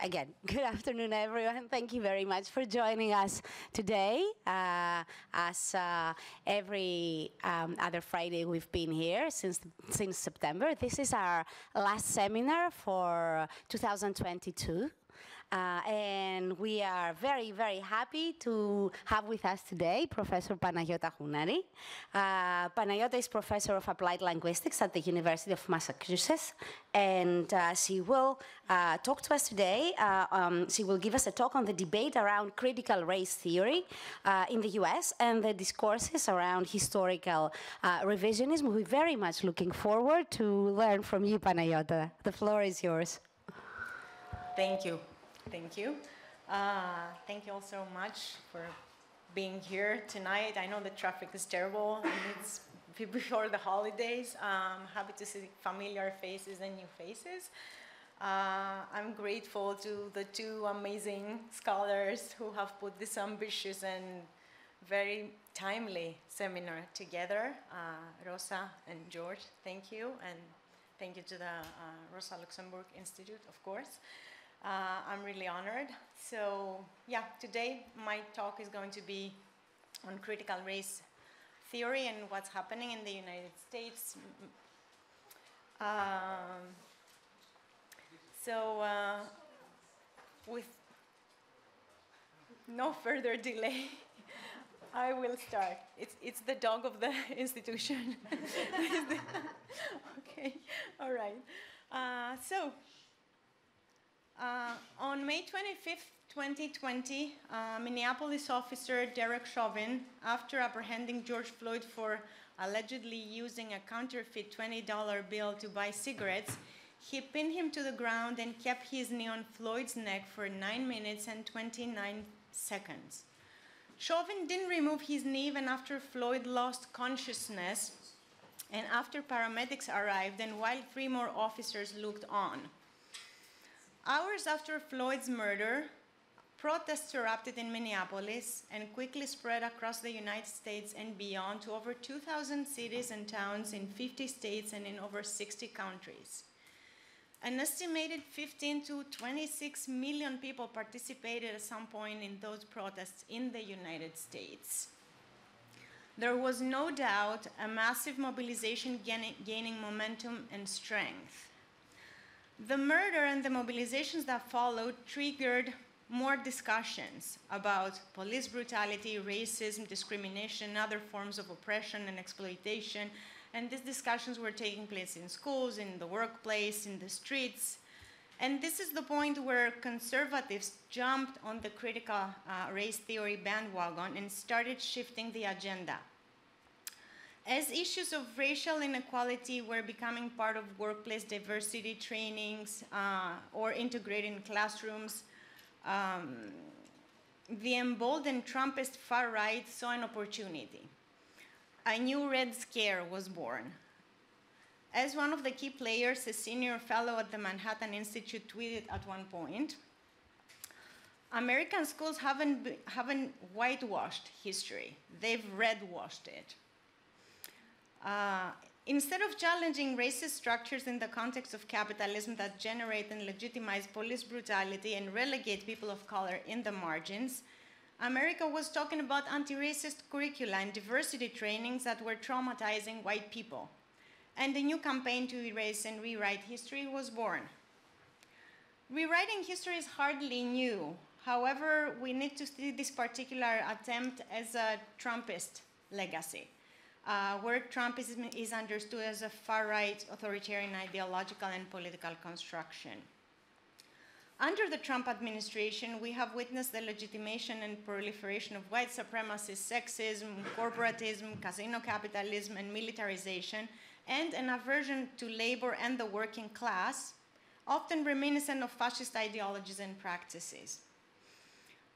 Again, good afternoon, everyone. Thank you very much for joining us today. As every other Friday we've been here since September. This is our last seminar for 2022. And we are very, very happy to have with us today Professor Panayota Gounari. Panayota is Professor of Applied Linguistics at the University of Massachusetts, and she will talk to us today. She will give us a talk on the debate around critical race theory in the US and the discourses around historical revisionism. We're very much looking forward to learn from you, Panayota. The floor is yours. Thank you. Thank you. Thank you all so much for being here tonight. I know the traffic is terrible and it's before the holidays. I'm happy to see familiar faces and new faces. I'm grateful to the two amazing scholars who have put this ambitious and very timely seminar together. Rosa and George, thank you. And thank you to the Rosa Luxemburg Institute, of course. I'm really honored. So yeah, today my talk is going to be on critical race theory and what's happening in the United States. With no further delay, I will start. It's the dog of the institution. Okay, all right. On May 25th, 2020, Minneapolis officer Derek Chauvin, after apprehending George Floyd for allegedly using a counterfeit $20 bill to buy cigarettes, he pinned him to the ground and kept his knee on Floyd's neck for 9 minutes and 29 seconds. Chauvin didn't remove his knee even after Floyd lost consciousness and after paramedics arrived and while 3 more officers looked on. Hours after Floyd's murder, protests erupted in Minneapolis and quickly spread across the United States and beyond to over 2,000 cities and towns in 50 states and in over 60 countries. An estimated 15 to 26 million people participated at some point in those protests in the United States. There was no doubt a massive mobilization gaining momentum and strength. The murder and the mobilizations that followed triggered more discussions about police brutality, racism, discrimination, other forms of oppression and exploitation, and these discussions were taking place in schools, in the workplace, in the streets. And this is the point where conservatives jumped on the critical race theory bandwagon and started shifting the agenda. As issues of racial inequality were becoming part of workplace diversity trainings or integrated in classrooms, the emboldened Trumpist far right saw an opportunity. A new Red Scare was born. As one of the key players, a senior fellow at the Manhattan Institute tweeted at one point, American schools haven't whitewashed history, they've red-washed it. Instead of challenging racist structures in the context of capitalism that generate and legitimize police brutality and relegate people of color in the margins, America was talking about anti-racist curricula and diversity trainings that were traumatizing white people. And a new campaign to erase and rewrite history was born. Rewriting history is hardly new. However, we need to see this particular attempt as a Trumpist legacy. Where Trumpism is understood as a far-right authoritarian ideological and political construction. Under the Trump administration, we have witnessed the legitimation and proliferation of white supremacist sexism, corporatism, casino capitalism, and militarization, and an aversion to labor and the working class, often reminiscent of fascist ideologies and practices.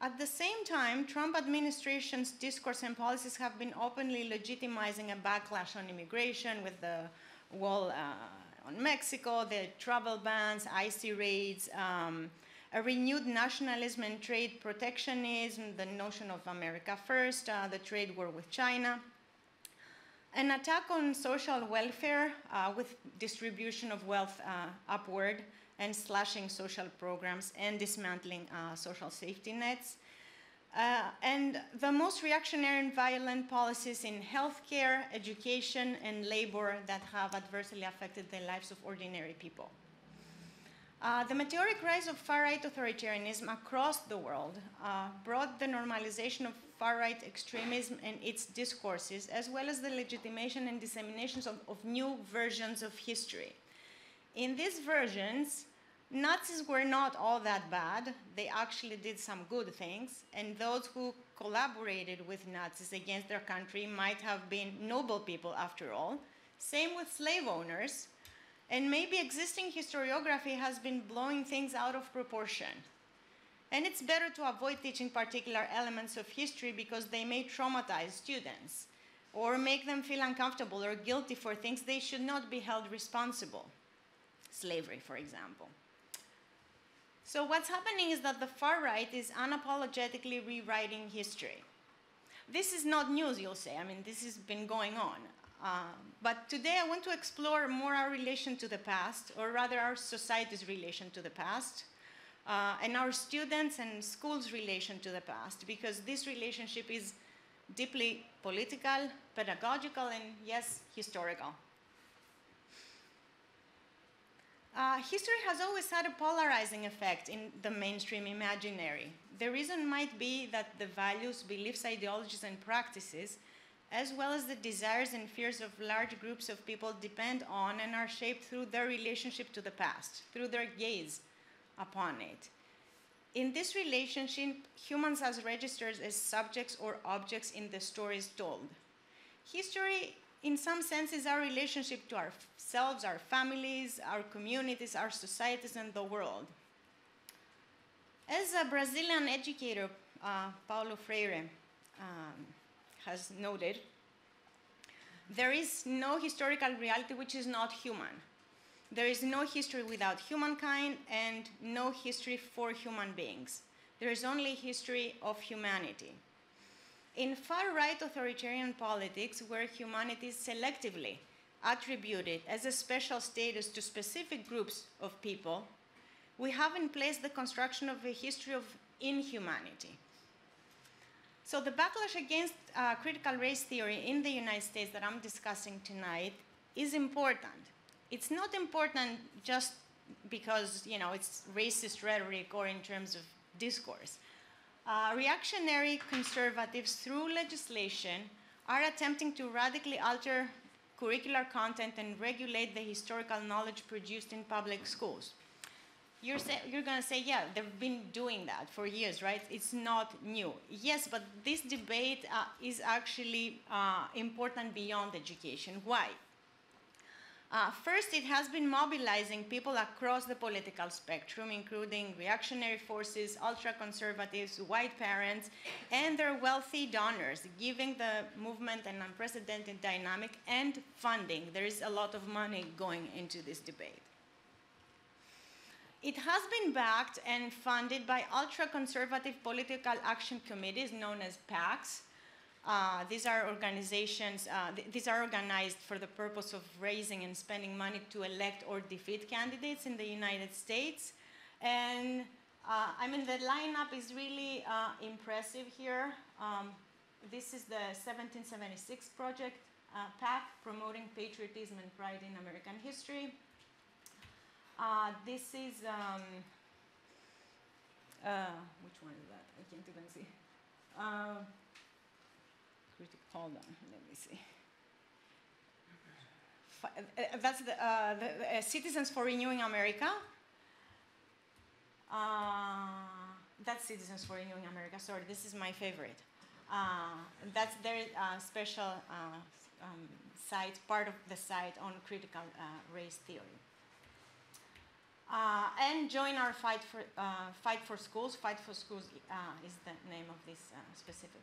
At the same time, Trump administration's discourse and policies have been openly legitimizing a backlash on immigration with the wall on Mexico, the travel bans, ICE raids, a renewed nationalism and trade protectionism, the notion of America first, the trade war with China. An attack on social welfare with distribution of wealth upward and slashing social programs and dismantling social safety nets. And the most reactionary and violent policies in healthcare, education, and labor that have adversely affected the lives of ordinary people. The meteoric rise of far-right authoritarianism across the world brought the normalization of far-right extremism and its discourses, as well as the legitimation and disseminations of new versions of history. In these versions, Nazis were not all that bad. They actually did some good things, and those who collaborated with Nazis against their country might have been noble people after all. Same with slave owners. And maybe existing historiography has been blowing things out of proportion. And it's better to avoid teaching particular elements of history because they may traumatize students or make them feel uncomfortable or guilty for things they should not be held responsible. Slavery, for example. So what's happening is that the far right is unapologetically rewriting history. This is not news, you'll say. I mean, this has been going on. But today I want to explore more our relation to the past, or rather our society's relation to the past, and our students and schools' relation to the past, because this relationship is deeply political, pedagogical, and yes, historical. History has always had a polarizing effect in the mainstream imaginary. The reason might be that the values, beliefs, ideologies, and practices, as well as the desires and fears of large groups of people, depend on and are shaped through their relationship to the past, through their gaze upon it. In this relationship, humans are registered as subjects or objects in the stories told. History, in some sense, is our relationship to ourselves, our families, our communities, our societies, and the world. As a Brazilian educator, Paulo Freire, has noted, there is no historical reality which is not human. There is no history without humankind and no history for human beings. There is only history of humanity. In far-right authoritarian politics, where humanity is selectively attributed as a special status to specific groups of people, we have in place the construction of a history of inhumanity. So the backlash against critical race theory in the United States that I'm discussing tonight is important. It's not important just because, you know, it's racist rhetoric or in terms of discourse. Reactionary conservatives, through legislation, are attempting to radically alter curricular content and regulate the historical knowledge produced in public schools. You're going to say, yeah, they've been doing that for years, right? It's not new. Yes, but this debate is actually important beyond education. Why? First, it has been mobilizing people across the political spectrum, including reactionary forces, ultra-conservatives, white parents, and their wealthy donors, giving the movement an unprecedented dynamic and funding. There is a lot of money going into this debate. It has been backed and funded by ultra-conservative political action committees known as PACs. These are organizations, these are organized for the purpose of raising and spending money to elect or defeat candidates in the United States. And I mean, the lineup is really impressive here. This is the 1776 Project PAC, promoting patriotism and pride in American history. This is, which one is that? I can't even see. Hold on, let me see. That's the Citizens for Renewing America. That's Citizens for Renewing America. Sorry, this is my favorite. That's their special site, part of the site on critical race theory. And join our Fight for Schools. Fight for Schools is the name of this specific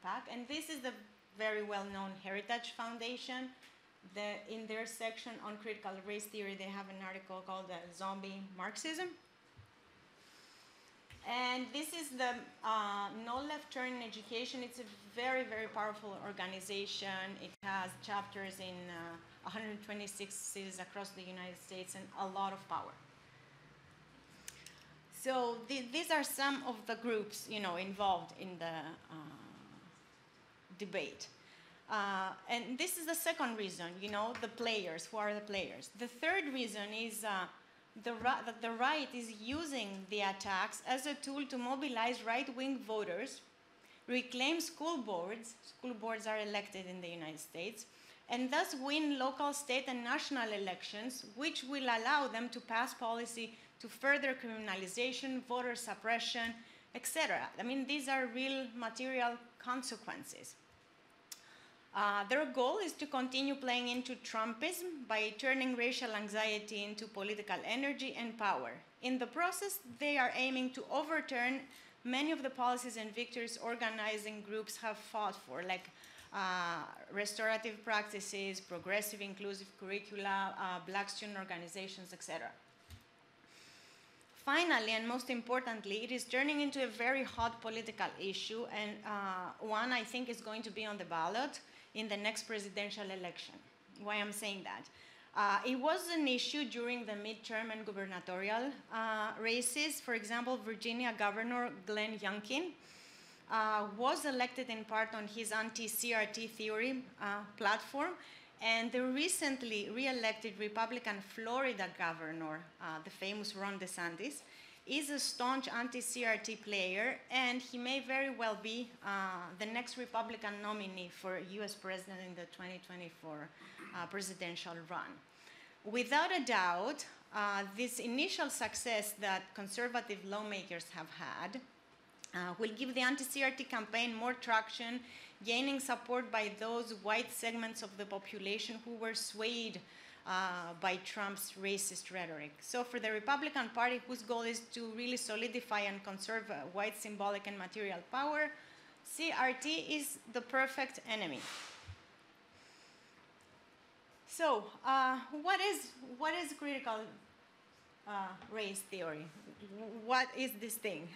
PAC. And this is the very well-known Heritage Foundation. In their section on critical race theory, they have an article called Zombie Marxism. And this is the No Left Turn in Education. It's a very, very powerful organization. It has chapters in 126 cities across the United States and a lot of power. So these are some of the groups, involved in the debate. And this is the second reason, the players. Who are the players? The third reason is that the right is using the attacks as a tool to mobilize right-wing voters, reclaim school boards. School boards are elected in the United States, and thus win local, state, and national elections, which will allow them to pass policy to further criminalization, voter suppression, etc. I mean, these are real material consequences. Their goal is to continue playing into Trumpism by turning racial anxiety into political energy and power. In the process, they are aiming to overturn many of the policies and victories organizing groups have fought for, like restorative practices, progressive inclusive curricula, black student organizations, etc. Finally, and most importantly, it is turning into a very hot political issue, and one I think is going to be on the ballot in the next presidential election. Why I'm saying that? It was an issue during the midterm and gubernatorial races. For example, Virginia Governor Glenn Youngkin was elected in part on his anti-CRT theory platform, and the recently re-elected Republican Florida governor, the famous Ron DeSantis, is a staunch anti-CRT player, and he may very well be the next Republican nominee for US president in the 2024 presidential run. Without a doubt, this initial success that conservative lawmakers have had will give the anti-CRT campaign more traction, gaining support by those white segments of the population who were swayed by Trump's racist rhetoric. So for the Republican Party, whose goal is to really solidify and conserve white symbolic and material power, CRT is the perfect enemy. So what is critical race theory? What is this thing?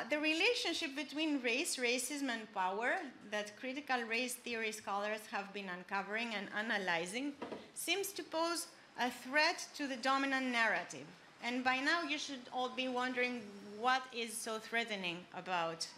The relationship between race, racism, and power that critical race theory scholars have been uncovering and analyzing seems to pose a threat to the dominant narrative. And by now, you should all be wondering what is so threatening about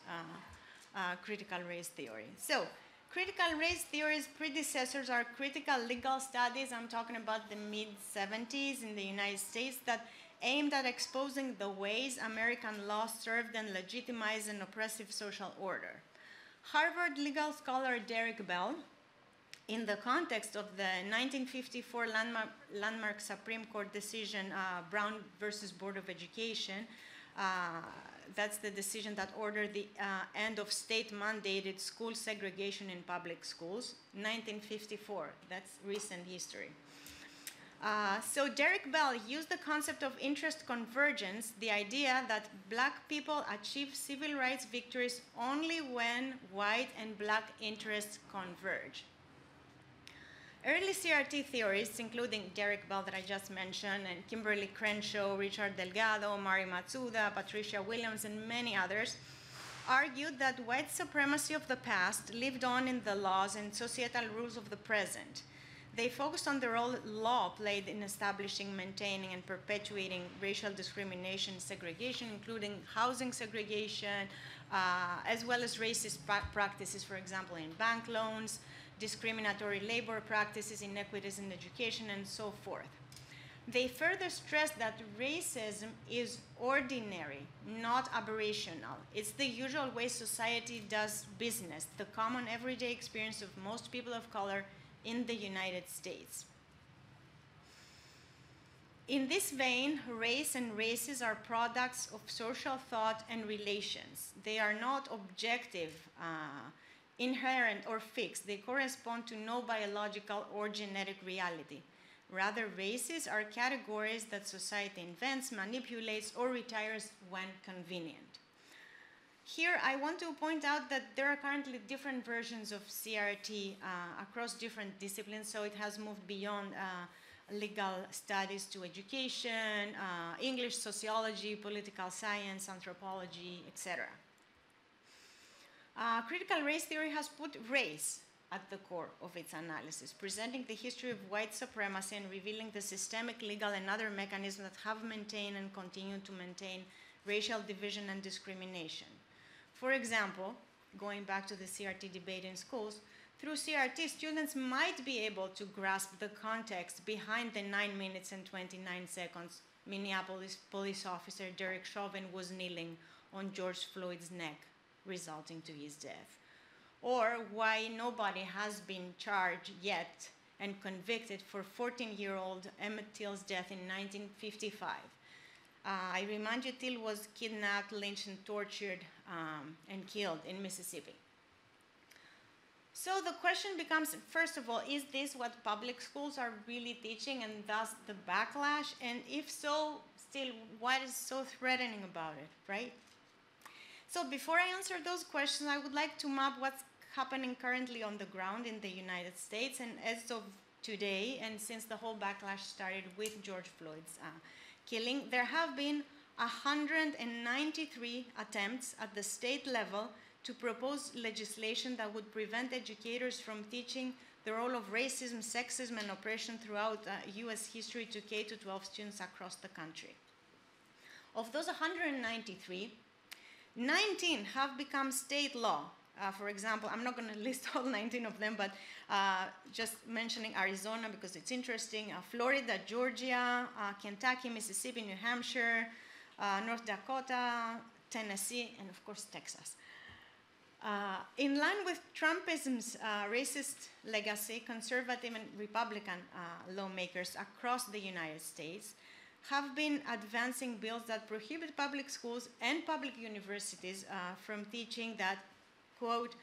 critical race theory. So, critical race theory's predecessors are critical legal studies. I'm talking about the mid-70s in the United States that aimed at exposing the ways American law served and legitimized an oppressive social order. Harvard legal scholar Derek Bell, in the context of the 1954 landmark Supreme Court decision, Brown versus Board of Education, that's the decision that ordered the end of state-mandated school segregation in public schools, 1954, that's recent history. So Derek Bell used the concept of interest convergence, the idea that black people achieve civil rights victories only when white and black interests converge. Early CRT theorists, including Derek Bell that I just mentioned, and Kimberly Crenshaw, Richard Delgado, Mari Matsuda, Patricia Williams, and many others, argued that white supremacy of the past lived on in the laws and societal rules of the present. They focused on the role law played in establishing, maintaining, and perpetuating racial discrimination and segregation, including housing segregation, as well as racist practices, for example, in bank loans, discriminatory labor practices, inequities in education, and so forth. They further stressed that racism is ordinary, not aberrational. It's the usual way society does business, the common everyday experience of most people of color in the United States. In this vein, race and races are products of social thought and relations. They are not objective, inherent, or fixed. They correspond to no biological or genetic reality. Rather, races are categories that society invents, manipulates, or retires when convenient. Here, I want to point out that there are currently different versions of CRT across different disciplines, so it has moved beyond legal studies to education, English, sociology, political science, anthropology, etc. Critical race theory has put race at the core of its analysis, presenting the history of white supremacy and revealing the systemic, legal, and other mechanisms that have maintained and continue to maintain racial division and discrimination. For example, going back to the CRT debate in schools, through CRT, students might be able to grasp the context behind the 9 minutes and 29 seconds Minneapolis police officer Derek Chauvin was kneeling on George Floyd's neck, resulting to his death. Or why nobody has been charged yet and convicted for 14-year-old Emmett Till's death in 1955. I remind you, Till was kidnapped, lynched, and tortured and killed in Mississippi. So the question becomes, first of all, is this what public schools are really teaching and thus the backlash? And if so, still, what is so threatening about it, right? So before I answer those questions, I would like to map what's happening currently on the ground in the United States. And as of today, and since the whole backlash started with George Floyd's killing, there have been 193 attempts at the state level to propose legislation that would prevent educators from teaching the role of racism, sexism, and oppression throughout US history to K-12 students across the country. Of those 193, 19 have become state law. For example, I'm not going to list all 19 of them, but just mentioning Arizona because it's interesting, Florida, Georgia, Kentucky, Mississippi, New Hampshire, North Dakota, Tennessee, and of course, Texas. In line with Trumpism's racist legacy, conservative and Republican lawmakers across the United States have been advancing bills that prohibit public schools and public universities from teaching that, quote,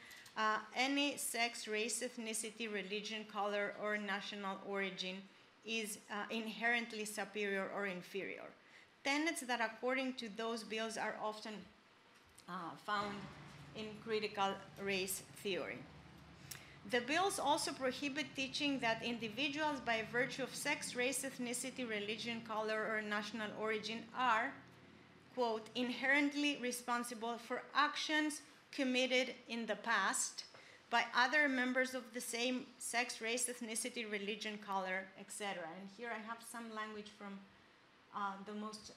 any sex, race, ethnicity, religion, color, or national origin is inherently superior or inferior. Tenets that, according to those bills, are often found in critical race theory. The bills also prohibit teaching that individuals, by virtue of sex, race, ethnicity, religion, color, or national origin, are, quote, inherently responsible for actions committed in the past by other members of the same sex, race, ethnicity, religion, color, etc. And here I have some language from the most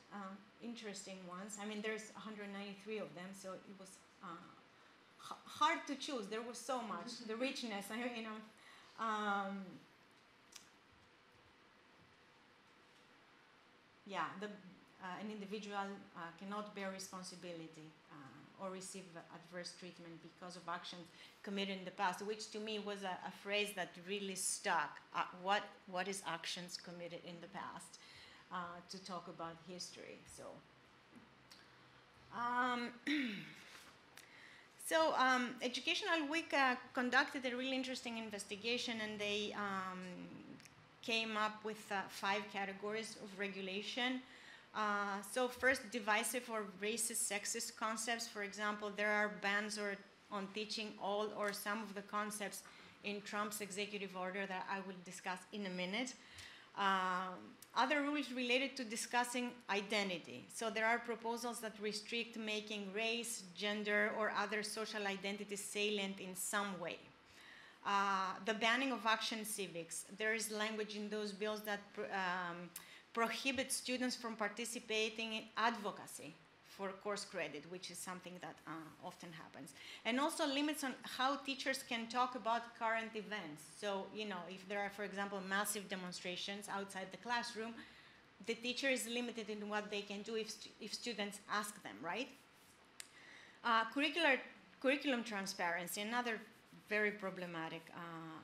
interesting ones. I mean, there's 193 of them, so it was hard to choose. There was so much. The richness, you know. Yeah, an individual cannot bear responsibility or receive adverse treatment because of actions committed in the past, which to me was a phrase that really stuck. What is actions committed in the past to talk about history? So. Educational Week conducted a really interesting investigation, and they came up with 5 categories of regulation. So first, divisive or racist, sexist concepts. For example, there are bans on teaching all or some of the concepts in Trump's executive order that I will discuss in a minute. Other rules related to discussing identity. So there are proposals that restrict making race, gender, or other social identities salient in some way. The banning of action civics. There is language in those bills that prohibits students from participating in advocacy for course credit, which is something that often happens. And also limits on how teachers can talk about current events. So, you know, if there are, for example, massive demonstrations outside the classroom, the teacher is limited in what they can do if students ask them, right? Curriculum transparency, another very problematic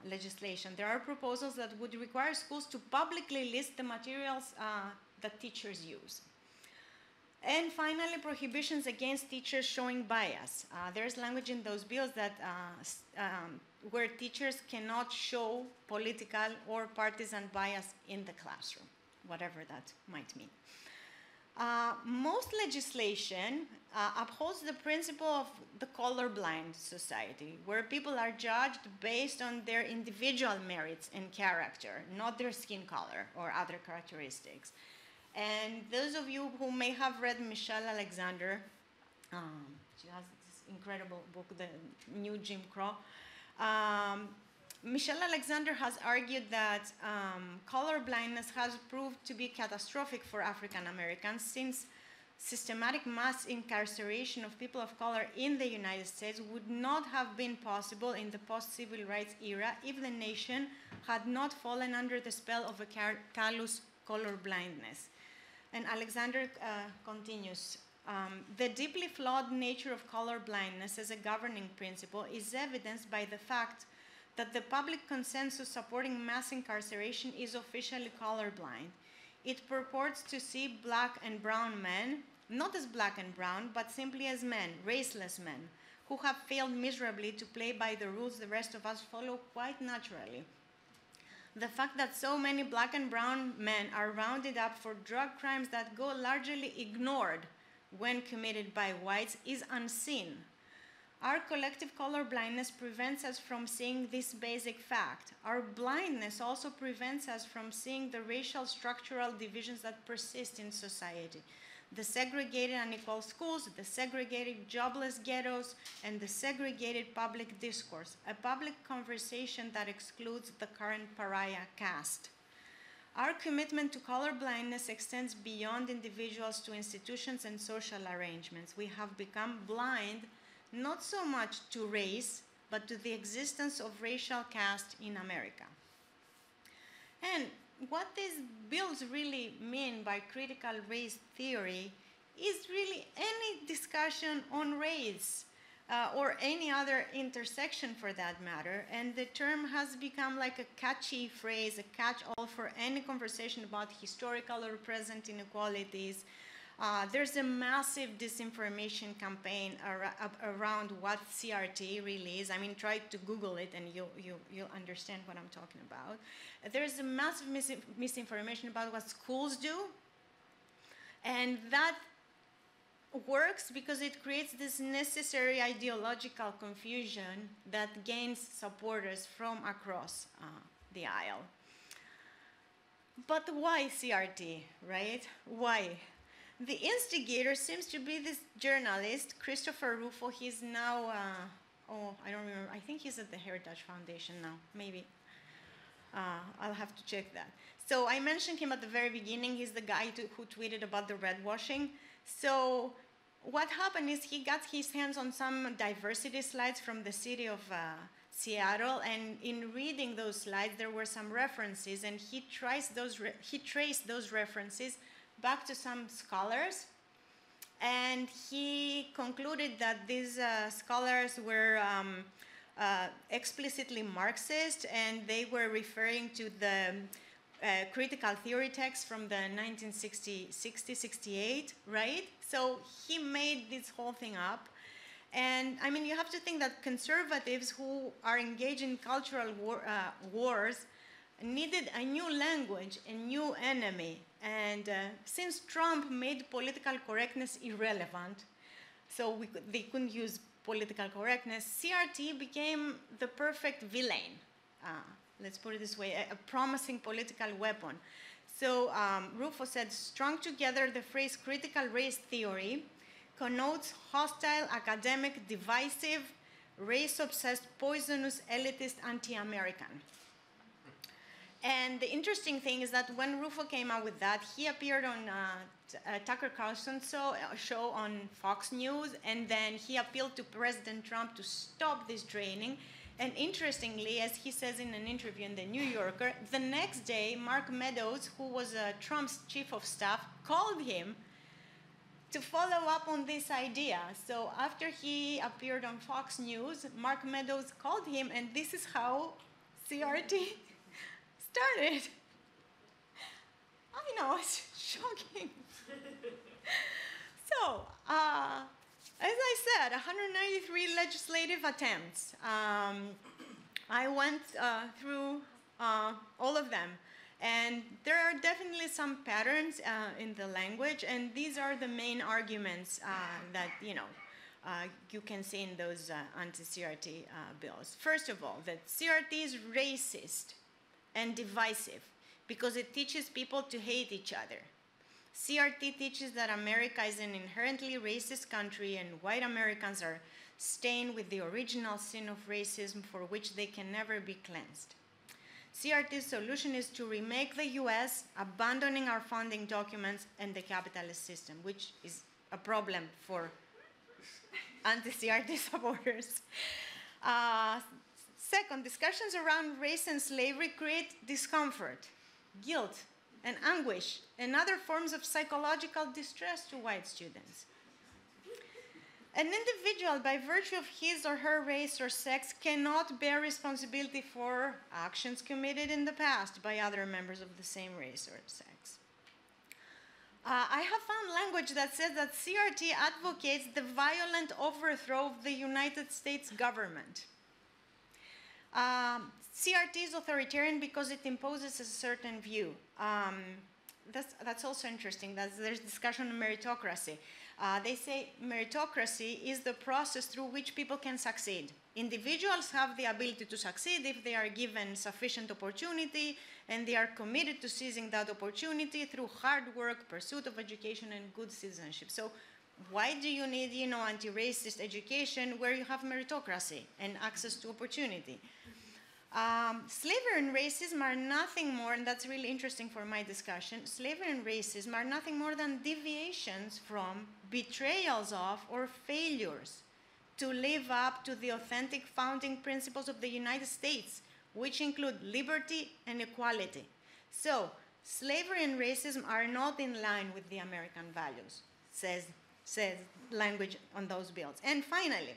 legislation. There are proposals that would require schools to publicly list the materials that teachers use. And finally, prohibitions against teachers showing bias. There's language in those bills that where teachers cannot show political or partisan bias in the classroom, whatever that might mean. Most legislation upholds the principle of the colorblind society, where people are judged based on their individual merits and character, not their skin color or other characteristics. And those of you who may have read Michelle Alexander, she has this incredible book, The New Jim Crow. Michelle Alexander has argued that colorblindness has proved to be catastrophic for African Americans, since systematic mass incarceration of people of color in the United States would not have been possible in the post-civil rights era if the nation had not fallen under the spell of a callous colorblindness. And Alexander continues, the deeply flawed nature of colorblindness as a governing principle is evidenced by the fact that the public consensus supporting mass incarceration is officially colorblind. It purports to see black and brown men, not as black and brown, but simply as men, raceless men, who have failed miserably to play by the rules the rest of us follow quite naturally. The fact that so many black and brown men are rounded up for drug crimes that go largely ignored when committed by whites is unseen. Our collective colorblindness prevents us from seeing this basic fact. Our blindness also prevents us from seeing the racial structural divisions that persist in society. The segregated unequal schools, the segregated jobless ghettos, and the segregated public discourse, a public conversation that excludes the current pariah caste. Our commitment to colorblindness extends beyond individuals to institutions and social arrangements. We have become blind not so much to race, but to the existence of racial caste in America. And what these bills really mean by critical race theory is really any discussion on race or any other intersection for that matter. And the term has become like a catchy phrase, a catch-all for any conversation about historical or present inequalities. There's a massive disinformation campaign around what CRT really is. I mean, try to Google it and you'll understand what I'm talking about. There's a massive misinformation about what schools do. And that works because it creates this necessary ideological confusion that gains supporters from across the aisle. But why CRT, right? Why? The instigator seems to be this journalist, Christopher Rufo. He's now, I don't remember. I think he's at the Heritage Foundation now, maybe. I'll have to check that. So I mentioned him at the very beginning. He's the guy who tweeted about the red washing. So what happened is he got his hands on some diversity slides from the city of Seattle, and in reading those slides, there were some references, and he traced those references back to some scholars, and he concluded that these scholars were explicitly Marxist, and they were referring to the critical theory text from the 1960-68, right? So he made this whole thing up. And I mean, you have to think that conservatives who are engaged in cultural wars needed a new language, a new enemy. And since Trump made political correctness irrelevant, so they couldn't use political correctness, CRT became the perfect villain. Let's put it this way, a promising political weapon. So Rufo said, strung together, the phrase critical race theory connotes hostile, academic, divisive, race-obsessed, poisonous, elitist, anti-American. And the interesting thing is that when Rufo came out with that, he appeared on Tucker Carlson's show on Fox News, and then he appealed to President Trump to stop this training. And interestingly, as he says in an interview in The New Yorker, the next day, Mark Meadows, who was Trump's chief of staff, called him to follow up on this idea. So after he appeared on Fox News, Mark Meadows called him, and this is how CRT started. I know, it's shocking. So, as I said, 193 legislative attempts. I went through all of them. And there are definitely some patterns in the language, and these are the main arguments that, you can see in those anti-CRT bills. First of all, that CRT is racist and divisive because it teaches people to hate each other. CRT teaches that America is an inherently racist country and white Americans are stained with the original sin of racism for which they can never be cleansed. CRT's solution is to remake the US, abandoning our founding documents and the capitalist system, which is a problem for anti-CRT supporters. Second, discussions around race and slavery create discomfort, guilt, and anguish, and other forms of psychological distress to white students. An individual, by virtue of his or her race or sex, cannot bear responsibility for actions committed in the past by other members of the same race or sex. I have found language that says that CRT advocates the violent overthrow of the United States government. CRT is authoritarian because it imposes a certain view. That's also interesting. There's discussion on meritocracy. They say meritocracy is the process through which people can succeed. Individuals have the ability to succeed if they are given sufficient opportunity and they are committed to seizing that opportunity through hard work, pursuit of education, and good citizenship. So why do you need, anti-racist education where you have meritocracy and access to opportunity? Slavery and racism are nothing more, and that's really interesting for my discussion, slavery and racism are nothing more than deviations from, betrayals of, or failures to live up to the authentic founding principles of the United States, which include liberty and equality. So, slavery and racism are not in line with the American values, says language on those bills. And finally,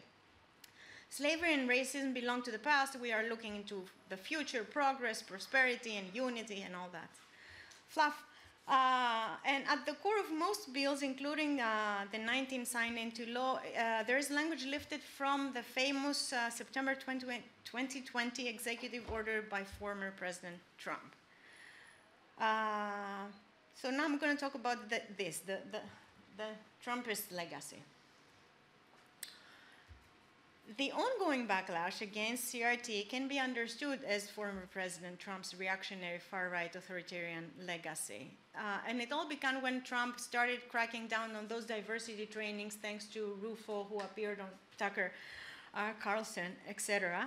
slavery and racism belong to the past. We are looking into the future, progress, prosperity, and unity, and all that fluff. And at the core of most bills, including the 19 signed into law, there is language lifted from the famous September 2020 executive order by former President Trump. So now I'm going to talk about the Trumpist legacy. The ongoing backlash against CRT can be understood as former President Trump's reactionary far-right authoritarian legacy. And it all began when Trump started cracking down on those diversity trainings thanks to Rufo, who appeared on Tucker Carlson, etc.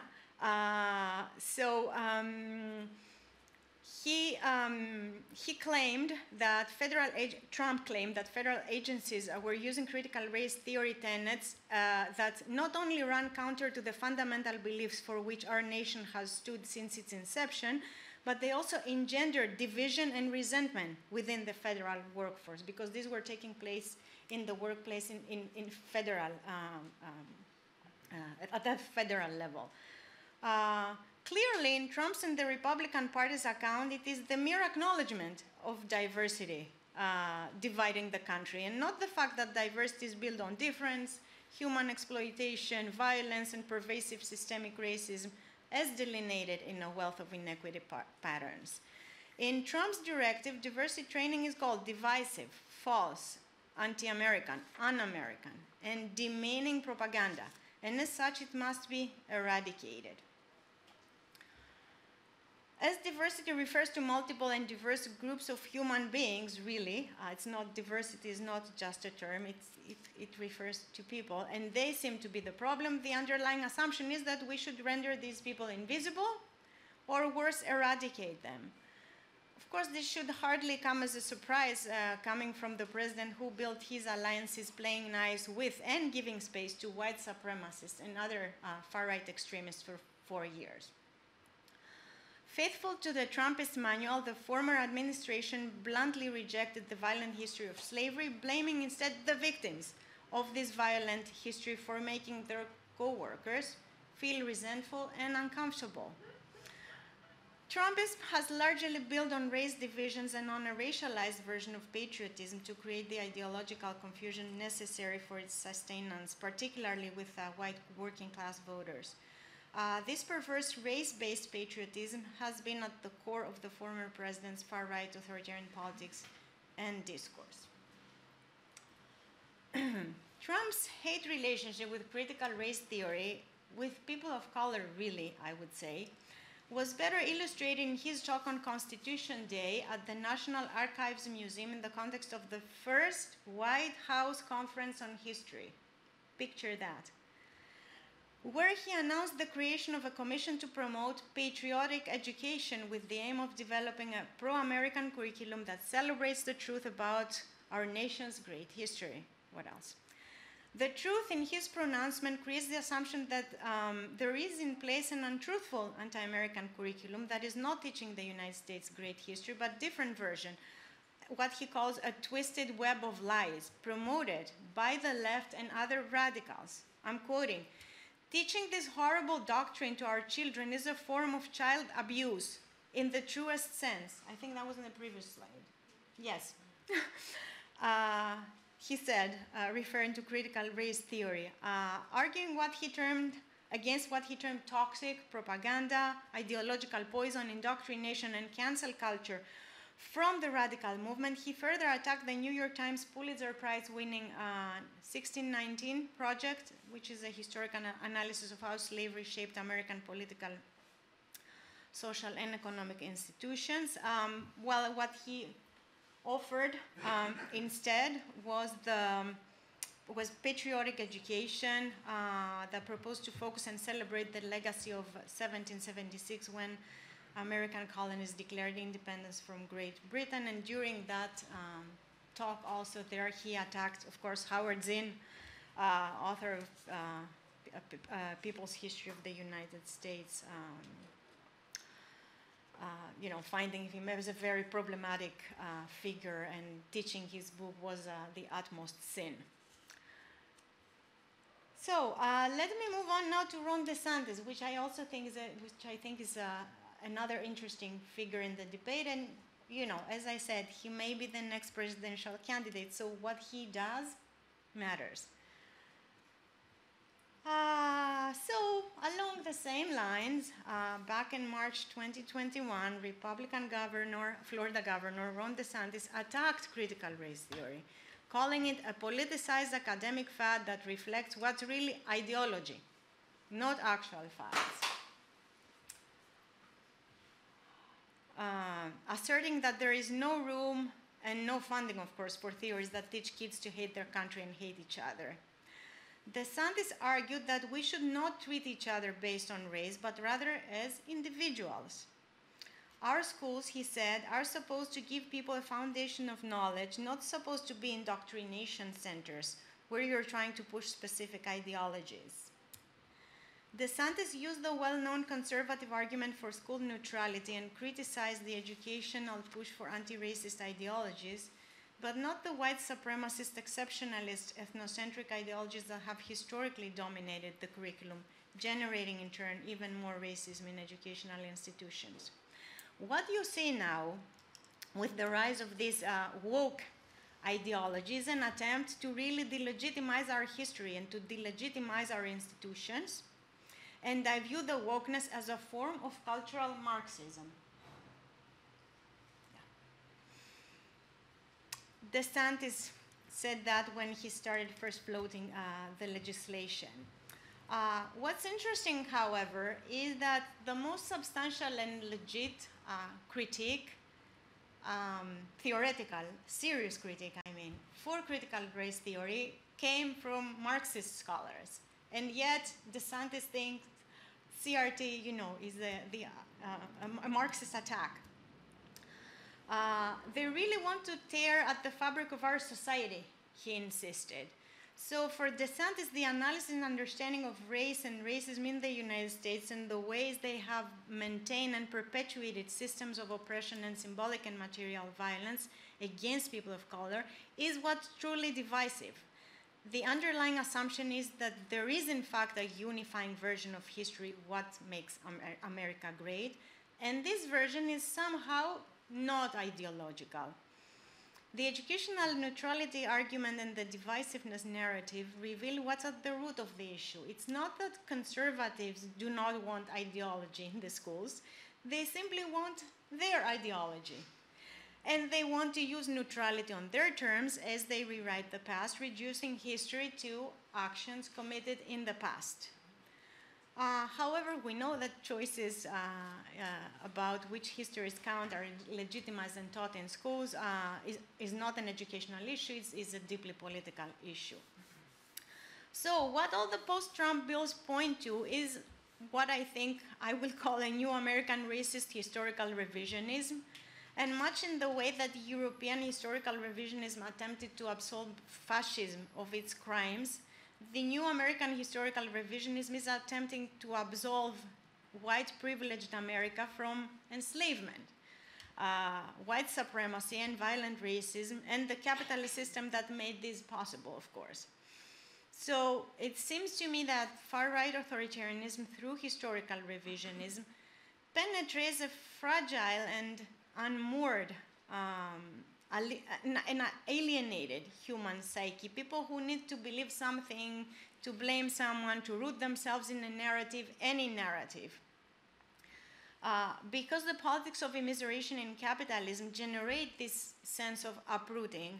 Trump claimed that federal agencies were using critical race theory tenets that not only run counter to the fundamental beliefs for which our nation has stood since its inception, but they also engendered division and resentment within the federal workforce, because these were taking place in the workplace in federal, at that federal level. Clearly, in Trump's and the Republican Party's account, it is the mere acknowledgement of diversity dividing the country, and not the fact that diversity is built on difference, human exploitation, violence, and pervasive systemic racism, as delineated in a wealth of inequity patterns. In Trump's directive, diversity training is called divisive, false, anti-American, un-American, and demeaning propaganda, and as such, it must be eradicated. As diversity refers to multiple and diverse groups of human beings, really, diversity is not just a term, it refers to people, and they seem to be the problem. The underlying assumption is that we should render these people invisible, or worse, eradicate them. Of course, this should hardly come as a surprise coming from the president who built his alliances playing nice with and giving space to white supremacists and other far-right extremists for 4 years. Faithful to the Trumpist manual, the former administration bluntly rejected the violent history of slavery, blaming instead the victims of this violent history for making their co-workers feel resentful and uncomfortable. Trumpism has largely built on race divisions and on a racialized version of patriotism to create the ideological confusion necessary for its sustenance, particularly with white working-class voters. This perverse race-based patriotism has been at the core of the former president's far-right authoritarian politics and discourse. Trump's hate relationship with critical race theory, with people of color really, I would say, was better illustrated in his talk on Constitution Day at the National Archives Museum in the context of the first White House Conference on History. Picture that. Where he announced the creation of a commission to promote patriotic education with the aim of developing a pro-American curriculum that celebrates the truth about our nation's great history. What else? The truth in his pronouncement creates the assumption that there is in place an untruthful anti-American curriculum that is not teaching the United States great history, but different version, what he calls a twisted web of lies promoted by the left and other radicals. I'm quoting, "Teaching this horrible doctrine to our children is a form of child abuse in the truest sense." I think that was in the previous slide. Yes. He said, referring to critical race theory, arguing against what he termed toxic propaganda, ideological poison, indoctrination, and cancel culture from the radical movement. He further attacked the New York Times Pulitzer Prize-winning 1619 project, which is a historical analysis of how slavery shaped American political, social, and economic institutions. Well, what he offered instead was patriotic education that proposed to focus and celebrate the legacy of 1776 when American colonies declared independence from Great Britain. And during that talk also there he attacked, of course, Howard Zinn, author of People's History of the United States, finding him as a very problematic figure, and teaching his book was the utmost sin. So let me move on now to Ron DeSantis, which I also think is another interesting figure in the debate. And as I said, he may be the next presidential candidate, so what he does matters. So along the same lines, back in March 2021, Republican Florida Governor Ron DeSantis attacked critical race theory, calling it a politicized academic fad that reflects what's really ideology, not actual facts. Asserting that there is no room and no funding, of course, for theories that teach kids to hate their country and hate each other. DeSantis argued that we should not treat each other based on race, but rather as individuals. Our schools, he said, are supposed to give people a foundation of knowledge, not supposed to be indoctrination centers where you're trying to push specific ideologies. DeSantis used the well-known conservative argument for school neutrality and criticized the educational push for anti-racist ideologies, but not the white supremacist, exceptionalist, ethnocentric ideologies that have historically dominated the curriculum, generating in turn even more racism in educational institutions. What you see now with the rise of this woke ideology is an attempt to really delegitimize our history and to delegitimize our institutions, and I view the wokeness as a form of cultural Marxism. DeSantis said that when he started first floating the legislation. What's interesting, however, is that the most substantial and legit critique, theoretical, serious critique, for critical race theory came from Marxist scholars. And yet, DeSantis thinks CRT, is a Marxist attack. They really want to tear at the fabric of our society, he insisted. So for DeSantis, the analysis and understanding of race and racism in the United States and the ways they have maintained and perpetuated systems of oppression and symbolic and material violence against people of color is what's truly divisive. The underlying assumption is that there is, in fact, a unifying version of history, what makes America great, and this version is somehow not ideological. The educational neutrality argument and the divisiveness narrative reveal what's at the root of the issue. It's not that conservatives do not want ideology in the schools. They simply want their ideology. And they want to use neutrality on their terms as they rewrite the past, reducing history to actions committed in the past. However, we know that choices about which histories count are legitimized and taught in schools is not an educational issue, it's a deeply political issue. So what all the post-Trump bills point to is what I think I will call a new American racist historical revisionism, and much in the way that European historical revisionism attempted to absolve fascism of its crimes, the new American historical revisionism is attempting to absolve white privileged America from enslavement, white supremacy and violent racism, and the capitalist system that made this possible, of course. So it seems to me that far-right authoritarianism through historical revisionism penetrates a fragile and unmoored an alienated human psyche, people who need to believe something, to blame someone, to root themselves in a narrative, any narrative. Because the politics of immiseration in capitalism generate this sense of uprooting,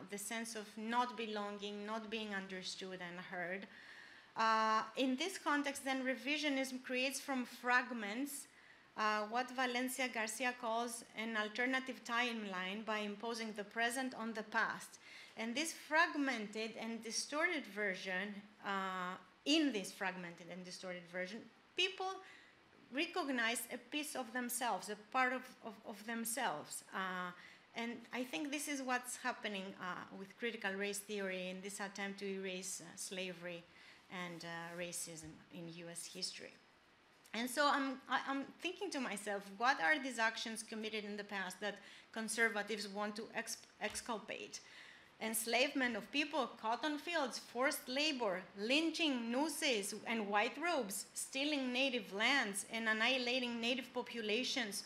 the sense of not belonging, not being understood and heard. In this context, then, revisionism creates from fragments what Valencia Garcia calls an alternative timeline by imposing the present on the past. And this fragmented and distorted version, in this fragmented and distorted version, people recognize a piece of themselves, a part of themselves. And I think this is what's happening with critical race theory in this attempt to erase slavery and racism in US history. And so I'm thinking to myself, what are these actions committed in the past that conservatives want to exculpate? Enslavement of people, cotton fields, forced labor, lynching, nooses, and white robes, stealing native lands and annihilating native populations,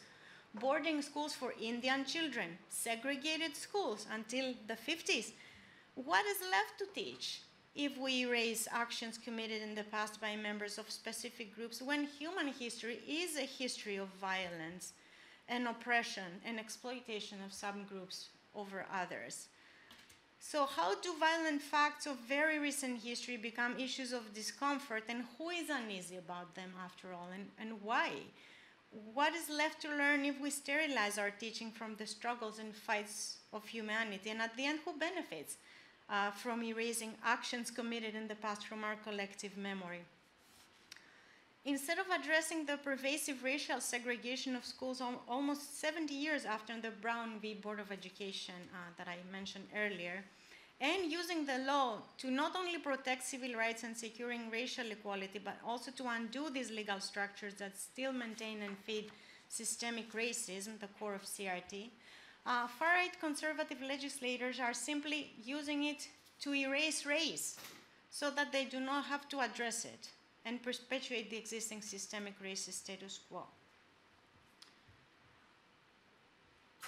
boarding schools for Indian children, segregated schools until the 50s. What is left to teach if we erase actions committed in the past by members of specific groups when human history is a history of violence and oppression and exploitation of some groups over others? So how do violent facts of very recent history become issues of discomfort, and who is uneasy about them after all, and why? What is left to learn if we sterilize our teaching from the struggles and fights of humanity, and at the end, who benefits from erasing actions committed in the past from our collective memory? Instead of addressing the pervasive racial segregation of schools almost 70 years after the Brown v. Board of Education that I mentioned earlier, and using the law to not only protect civil rights and securing racial equality, but also to undo these legal structures that still maintain and feed systemic racism, the core of CRT, far-right conservative legislators are simply using it to erase race so that they do not have to address it and perpetuate the existing systemic racist status quo.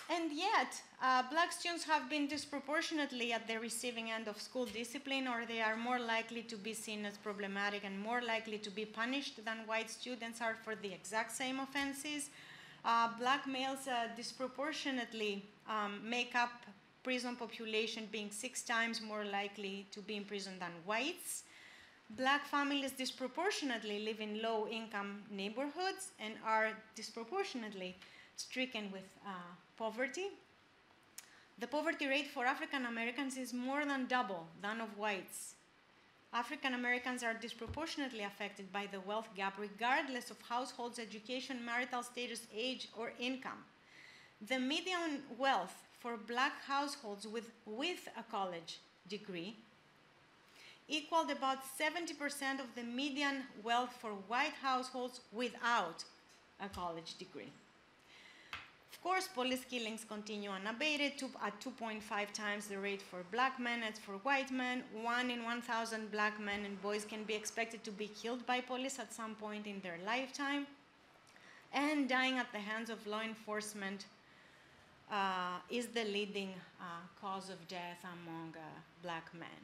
And yet, black students have been disproportionately at the receiving end of school discipline, or they are more likely to be seen as problematic and more likely to be punished than white students are for the exact same offenses. Black males disproportionately make up prison population, being 6 times more likely to be in prison than whites. Black families disproportionately live in low-income neighborhoods and are disproportionately stricken with poverty. The poverty rate for African Americans is more than double that of whites. African Americans are disproportionately affected by the wealth gap regardless of households' education, marital status, age, or income. The median wealth for black households with a college degree equaled about 70% of the median wealth for white households without a college degree. Of course, police killings continue unabated at 2.5 times the rate for black men as for white men. 1 in 1,000 black men and boys can be expected to be killed by police at some point in their lifetime, and dying at the hands of law enforcement is the leading cause of death among black men.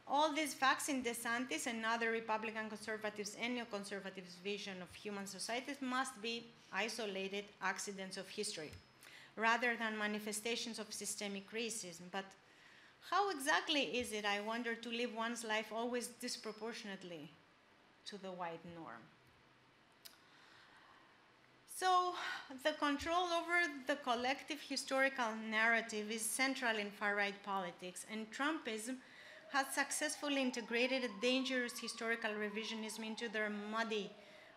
All these facts in DeSantis and other Republican conservatives and neoconservatives' vision of human societies must be isolated accidents of history, rather than manifestations of systemic racism. But how exactly is it, I wonder, to live one's life always disproportionately to the white norm? So the control over the collective historical narrative is central in far-right politics, and Trumpism has successfully integrated a dangerous historical revisionism into their muddy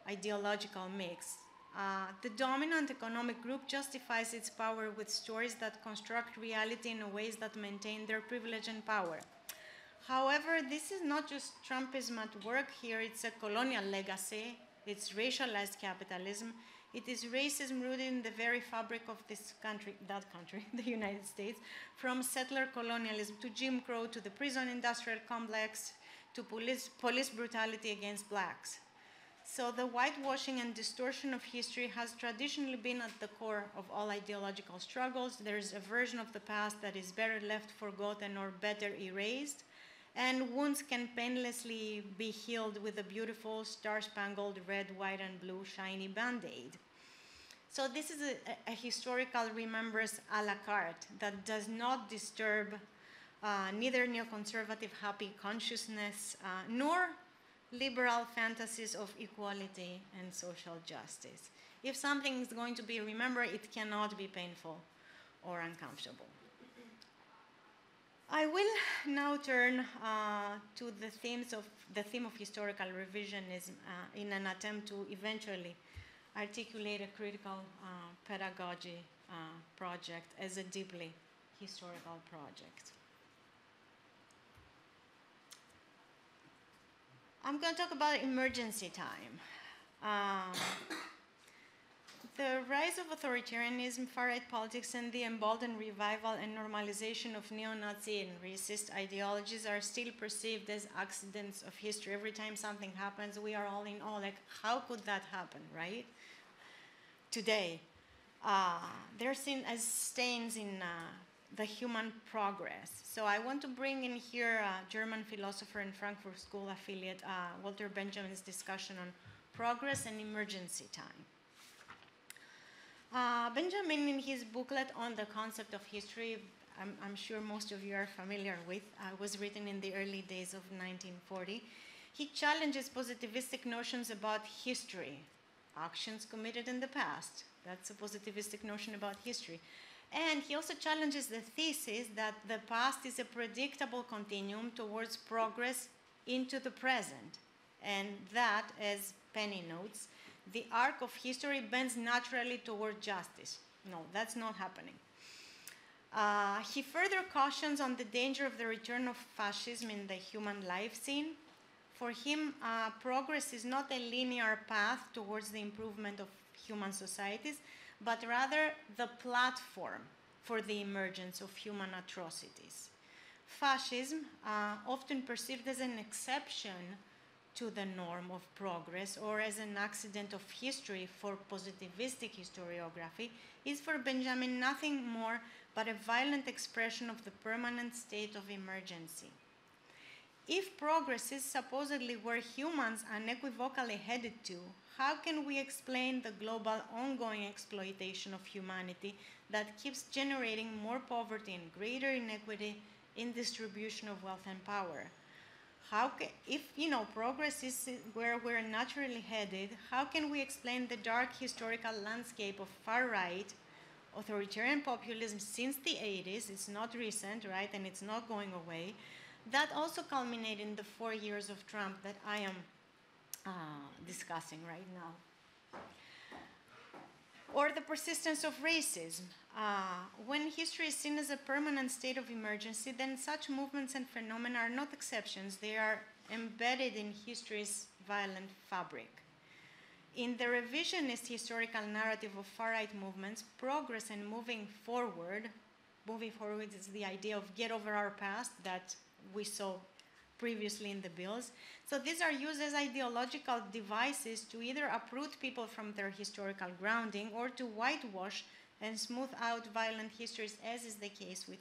ideological mix. The dominant economic group justifies its power with stories that construct reality in ways that maintain their privilege and power. However, this is not just Trumpism at work here, it's a colonial legacy, it's racialized capitalism, it is racism rooted in the very fabric of this country, the United States, from settler colonialism to Jim Crow to the prison industrial complex to police brutality against blacks. So the whitewashing and distortion of history has traditionally been at the core of all ideological struggles. There's a version of the past that is better left forgotten or better erased, and wounds can painlessly be healed with a beautiful star-spangled red, white, and blue shiny Band-Aid. So this is a historical remembrance a la carte that does not disturb neither neoconservative happy consciousness nor liberal fantasies of equality and social justice. If something is going to be remembered, it cannot be painful or uncomfortable. I will now turn to the theme of historical revisionism in an attempt to eventually articulate a critical pedagogy project as a deeply historical project. I'm going to talk about emergency time. The rise of authoritarianism, far-right politics, and the emboldened revival and normalization of neo-Nazi and racist ideologies are still perceived as accidents of history. Every time something happens, we are all in awe, like, how could that happen, right? Today, they're seen as stains in the human progress. So I want to bring in here German philosopher and Frankfurt School affiliate Walter Benjamin's discussion on progress and emergency time. Benjamin, in his booklet on the concept of history, I'm sure most of you are familiar with, was written in the early days of 1940. He challenges positivistic notions about history, actions committed in the past. That's a positivistic notion about history. And he also challenges the thesis that the past is a predictable continuum towards progress into the present. And that, as Penny notes, the arc of history bends naturally toward justice. No, that's not happening. He further cautions on the danger of the return of fascism in the human life scene. For him, progress is not a linear path towards the improvement of human societies, but rather the platform for the emergence of human atrocities. Fascism, often perceived as an exception to the norm of progress or as an accident of history for positivistic historiography, is for Benjamin nothing more but a violent expression of the permanent state of emergency. If progress is supposedly where humans unequivocally headed to, how can we explain the global ongoing exploitation of humanity that keeps generating more poverty and greater inequity in distribution of wealth and power? If progress is where we're naturally headed, how can we explain the dark historical landscape of far-right authoritarian populism since the 80s? It's not recent, right, and it's not going away. That also culminated in the 4 years of Trump that I am discussing right now. Or the persistence of racism. When history is seen as a permanent state of emergency, then such movements and phenomena are not exceptions. They are embedded in history's violent fabric. In the revisionist historical narrative of far-right movements, progress and moving forward is the idea of get over our past that we saw previously in the bills. So these are used as ideological devices to either uproot people from their historical grounding or to whitewash and smooth out violent histories, as is the case with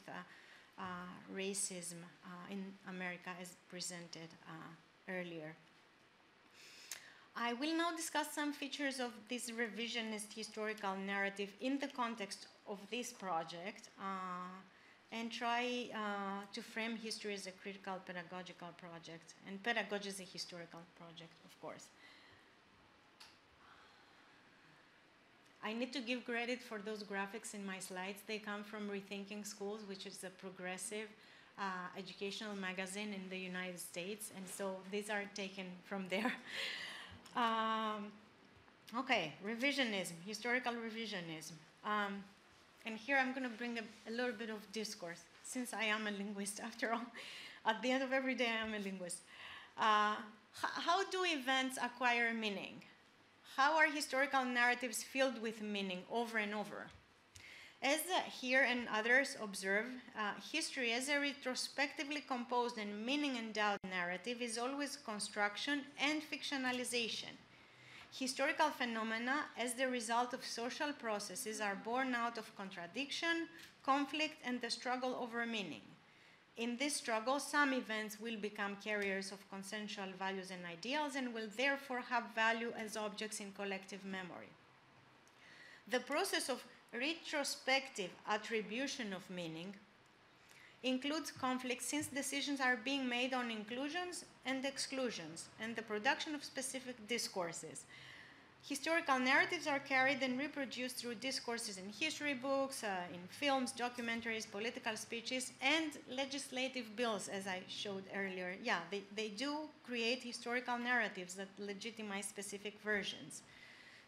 racism in America as presented earlier. I will now discuss some features of this revisionist historical narrative in the context of this project and try to frame history as a critical pedagogical project and pedagogy as a historical project, of course. I need to give credit for those graphics in my slides. They come from Rethinking Schools, which is a progressive educational magazine in the United States, and so these are taken from there. Okay, revisionism, historical revisionism. And here I'm going to bring a little bit of discourse, since I am a linguist, after all. At the end of every day, I am a linguist. How do events acquire meaning? How are historical narratives filled with meaning over and over? As here and others observe, history as a retrospectively composed and meaning-endowed narrative is always construction and fictionalization. Historical phenomena, as the result of social processes, are born out of contradiction, conflict, and the struggle over meaning. In this struggle, some events will become carriers of consensual values and ideals and will therefore have value as objects in collective memory. The process of retrospective attribution of meaning includes conflict, since decisions are being made on inclusions and exclusions and the production of specific discourses. Historical narratives are carried and reproduced through discourses in history books, in films, documentaries, political speeches, and legislative bills, as I showed earlier. Yeah, they do create historical narratives that legitimize specific versions.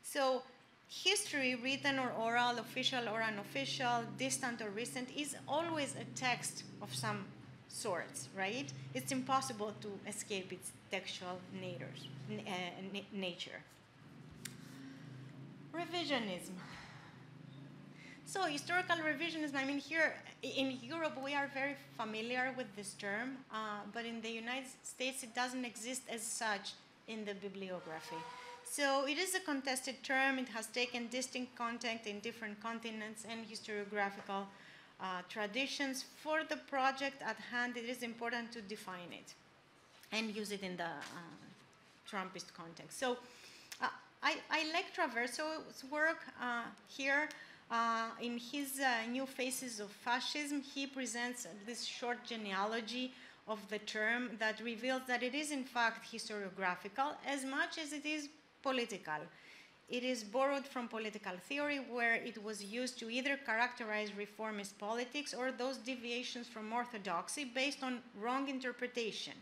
So history, written or oral, official or unofficial, distant or recent, is always a text of some sorts, right? It's impossible to escape its textual nature. Revisionism. So historical revisionism, I mean, here in Europe we are very familiar with this term, but in the United States it doesn't exist as such in the bibliography. So it is a contested term. It has taken distinct content in different continents and historiographical traditions. For the project at hand, it is important to define it and use it in the Trumpist context. So I like Traverso's work here. In his New Faces of Fascism, he presents this short genealogy of the term that reveals that it is in fact historiographical as much as it is political. It is borrowed from political theory, where it was used to either characterize reformist politics or those deviations from orthodoxy based on wrong interpretation.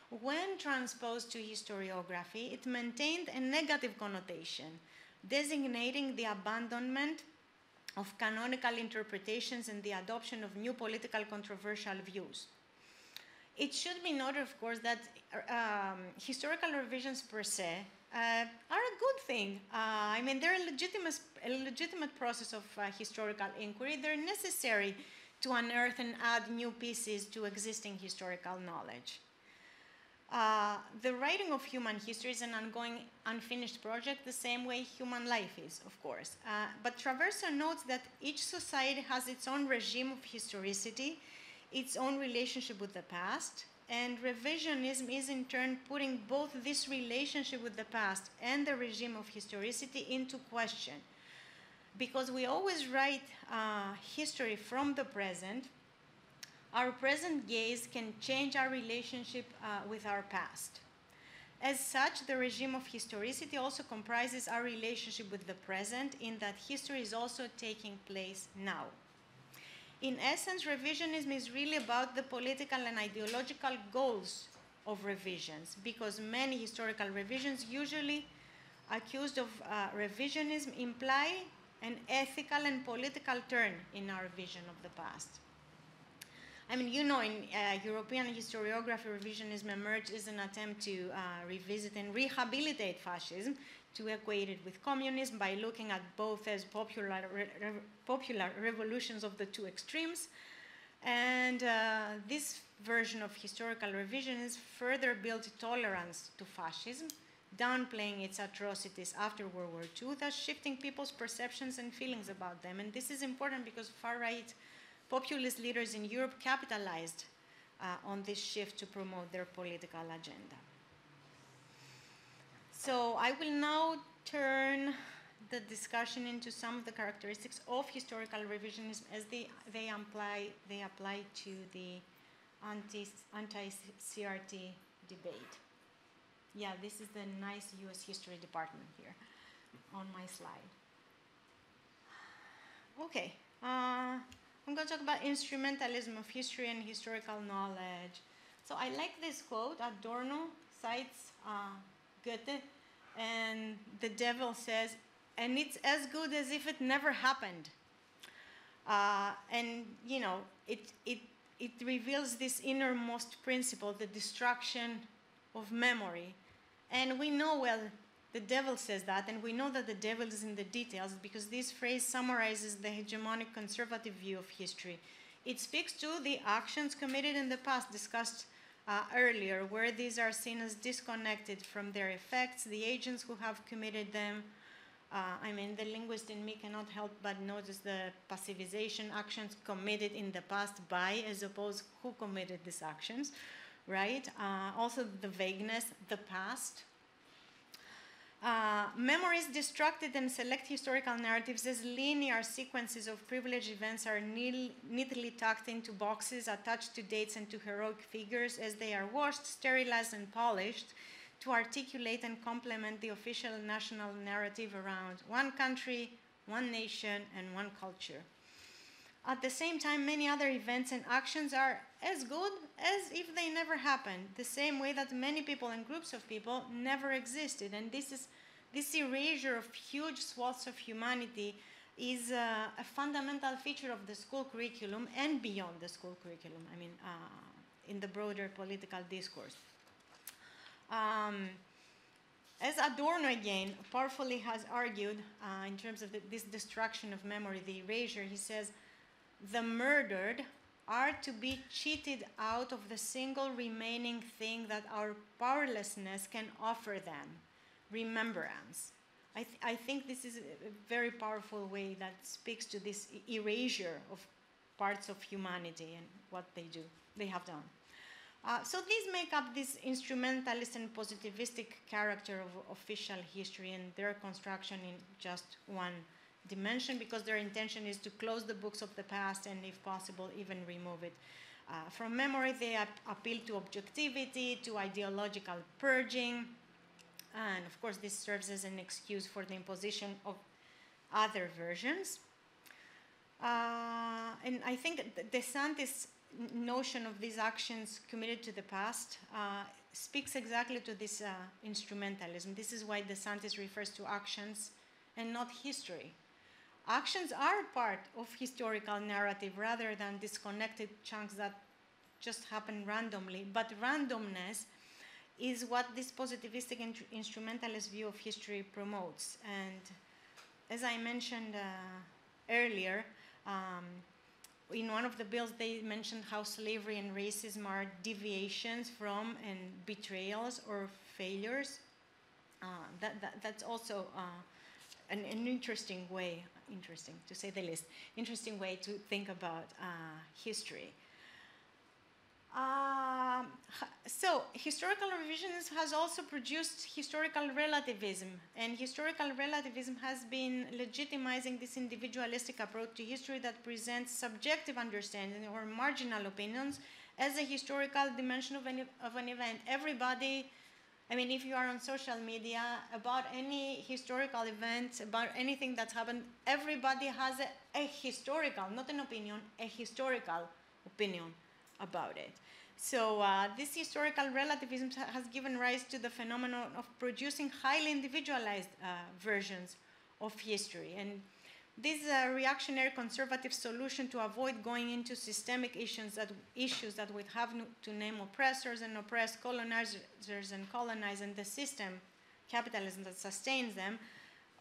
When transposed to historiography, it maintained a negative connotation, designating the abandonment of canonical interpretations and the adoption of new political controversial views. It should be noted, of course, that historical revisions per se are a good thing. I mean, they're a legitimate process of historical inquiry. They're necessary to unearth and add new pieces to existing historical knowledge. The writing of human history is an ongoing, unfinished project, the same way human life is, of course. But Traverso notes that each society has its own regime of historicity, its own relationship with the past, and revisionism is in turn putting both this relationship with the past and the regime of historicity into question. Because we always write history from the present, our present gaze can change our relationship with our past. As such, the regime of historicity also comprises our relationship with the present, in that history is also taking place now. In essence, revisionism is really about the political and ideological goals of revisions, because many historical revisions, usually accused of revisionism, imply an ethical and political turn in our vision of the past. I mean, you know, in European historiography, revisionism emerged as an attempt to revisit and rehabilitate fascism, to equate it with communism by looking at both as popular revolutions of the two extremes. And this version of historical revisionism further built tolerance to fascism, downplaying its atrocities after World War II, thus shifting people's perceptions and feelings about them. And this is important because far-right populist leaders in Europe capitalized on this shift to promote their political agenda. So I will now turn the discussion into some of the characteristics of historical revisionism as they apply to the anti-CRT debate. Yeah, this is the nice US history department here on my slide. Okay, I'm going to talk about instrumentalism of history and historical knowledge. So I like this quote. Adorno cites Goethe, and the devil says, and it's as good as if it never happened. And, you know, it reveals this innermost principle, the destruction of memory. And we know, well, the devil says that, and we know that the devil is in the details because this phrase summarizes the hegemonic conservative view of history. It speaks to the actions committed in the past, discussed earlier, where these are seen as disconnected from their effects, the agents who have committed them. I mean, the linguist in me cannot help but notice the passivization, actions committed in the past by, as opposed who committed these actions, right? Also the vagueness, the past. Memories destructed and select historical narratives as linear sequences of privileged events are neatly tucked into boxes attached to dates and to heroic figures as they are washed, sterilized, and polished to articulate and complement the official national narrative around one country, one nation, and one culture. At the same time, many other events and actions are as good as if they never happened, the same way that many people and groups of people never existed. And this erasure of huge swaths of humanity is a fundamental feature of the school curriculum and beyond the school curriculum, I mean, in the broader political discourse. As Adorno, again, powerfully has argued in terms of this destruction of memory, the erasure, he says, the murdered are to be cheated out of the single remaining thing that our powerlessness can offer them, remembrance. I think this is a very powerful way that speaks to this erasure of parts of humanity and what they have done. So these make up this instrumentalist and positivistic character of official history and their construction in just one dimension, because their intention is to close the books of the past and, if possible, even remove it from memory. They appeal to objectivity, to ideological purging, and of course this serves as an excuse for the imposition of other versions. And I think DeSantis' notion of these actions committed to the past speaks exactly to this instrumentalism. This is why DeSantis refers to actions and not history. Actions are part of historical narrative rather than disconnected chunks that just happen randomly, but randomness is what this positivistic and instrumentalist view of history promotes. And as I mentioned earlier, in one of the bills they mentioned how slavery and racism are deviations from and betrayals or failures. That's also an interesting way, interesting to say the least, interesting way to think about history. So historical revisionism has also produced historical relativism, and historical relativism has been legitimizing this individualistic approach to history that presents subjective understanding or marginal opinions as a historical dimension of an event. Everybody, I mean, if you are on social media, about any historical event, about anything that's happened, everybody has a historical, not an opinion, a historical opinion about it. So this historical relativism has given rise to the phenomenon of producing highly individualized versions of history. And this reactionary conservative solution to avoid going into systemic issues that would have to name oppressors and oppressed, colonizers and colonized, and the system, capitalism, that sustains them,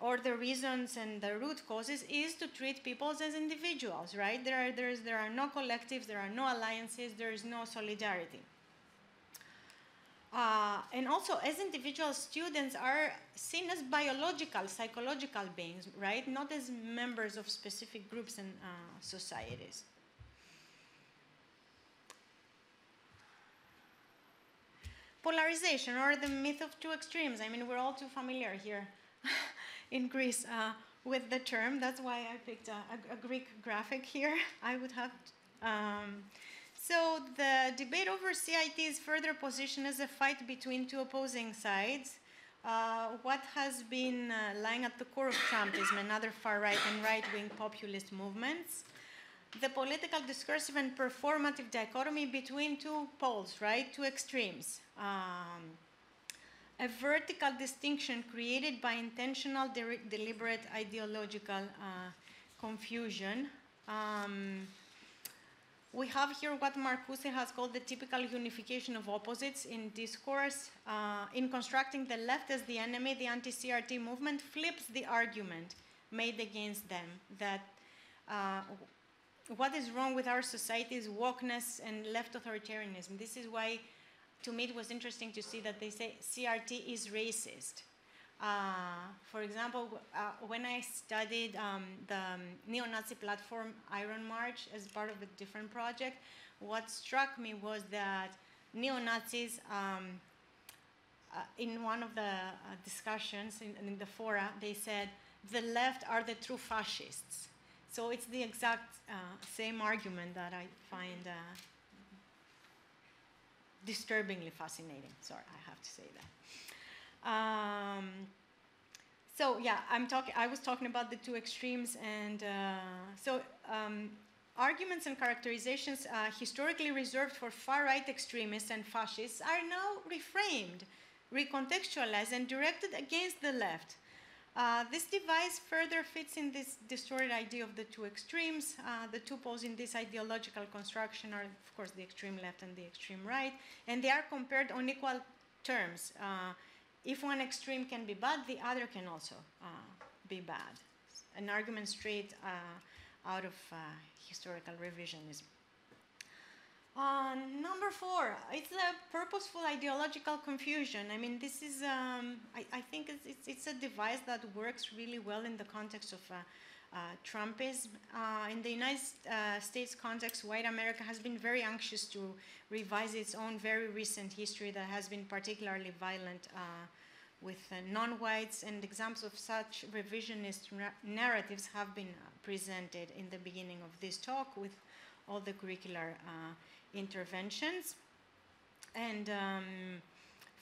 or the reasons and the root causes, is to treat people as individuals, right? There are no collectives, there are no alliances, there is no solidarity. And also, as individual students are seen as biological, psychological beings, right? Not as members of specific groups and societies. Polarization, or the myth of two extremes. I mean, we're all too familiar here in Greece with the term. That's why I picked a Greek graphic here. I would have... So the debate over CIT's further position as a fight between two opposing sides. What has been lying at the core of Trumpism and other far-right and right-wing populist movements. The political, discursive, and performative dichotomy between two poles, right? Two extremes. A vertical distinction created by intentional, deliberate ideological confusion. We have here what Marcuse has called the typical unification of opposites in discourse. In constructing the left as the enemy, the anti-CRT movement flips the argument made against them that what is wrong with our society is wokeness and left authoritarianism. This is why, to me, it was interesting to see that they say CRT is racist. For example, when I studied the neo-Nazi platform Iron March as part of a different project, what struck me was that neo-Nazis, in one of the discussions in the fora, they said, the left are the true fascists. So it's the exact same argument that I find disturbingly fascinating. Sorry, I have to say that. So yeah, I was talking about the two extremes, and arguments and characterizations historically reserved for far-right extremists and fascists are now reframed, recontextualized, and directed against the left. This device further fits in this distorted idea of the two extremes. The two poles in this ideological construction are, of course, the extreme left and the extreme right, and they are compared on equal terms. If one extreme can be bad, the other can also be bad. An argument straight out of historical revisionism. Number 4, it's a purposeful ideological confusion. I mean, this is, I think it's a device that works really well in the context of Trumpism. In the United States context, white America has been very anxious to revise its own very recent history that has been particularly violent with non-whites, and examples of such revisionist narratives have been presented in the beginning of this talk with all the curricular interventions. And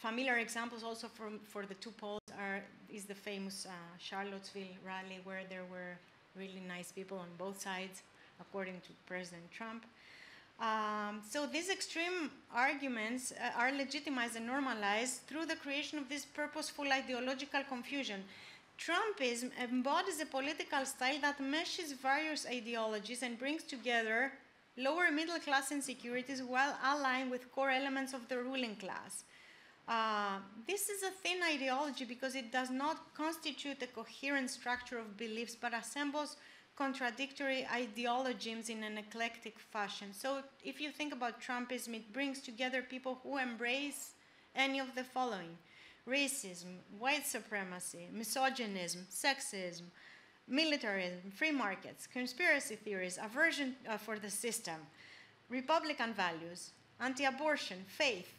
familiar examples also for the two poles is the famous Charlottesville rally, where there were really nice people on both sides, according to President Trump. So these extreme arguments are legitimized and normalized through the creation of this purposeful ideological confusion. Trumpism embodies a political style that meshes various ideologies and brings together lower middle class insecurities while allying with core elements of the ruling class. This is a thin ideology because it does not constitute a coherent structure of beliefs, but assembles contradictory ideologies in an eclectic fashion. So if you think about Trumpism, it brings together people who embrace any of the following: racism, white supremacy, misogynism, sexism, militarism, free markets, conspiracy theories, aversion for the system, Republican values, anti-abortion, faith,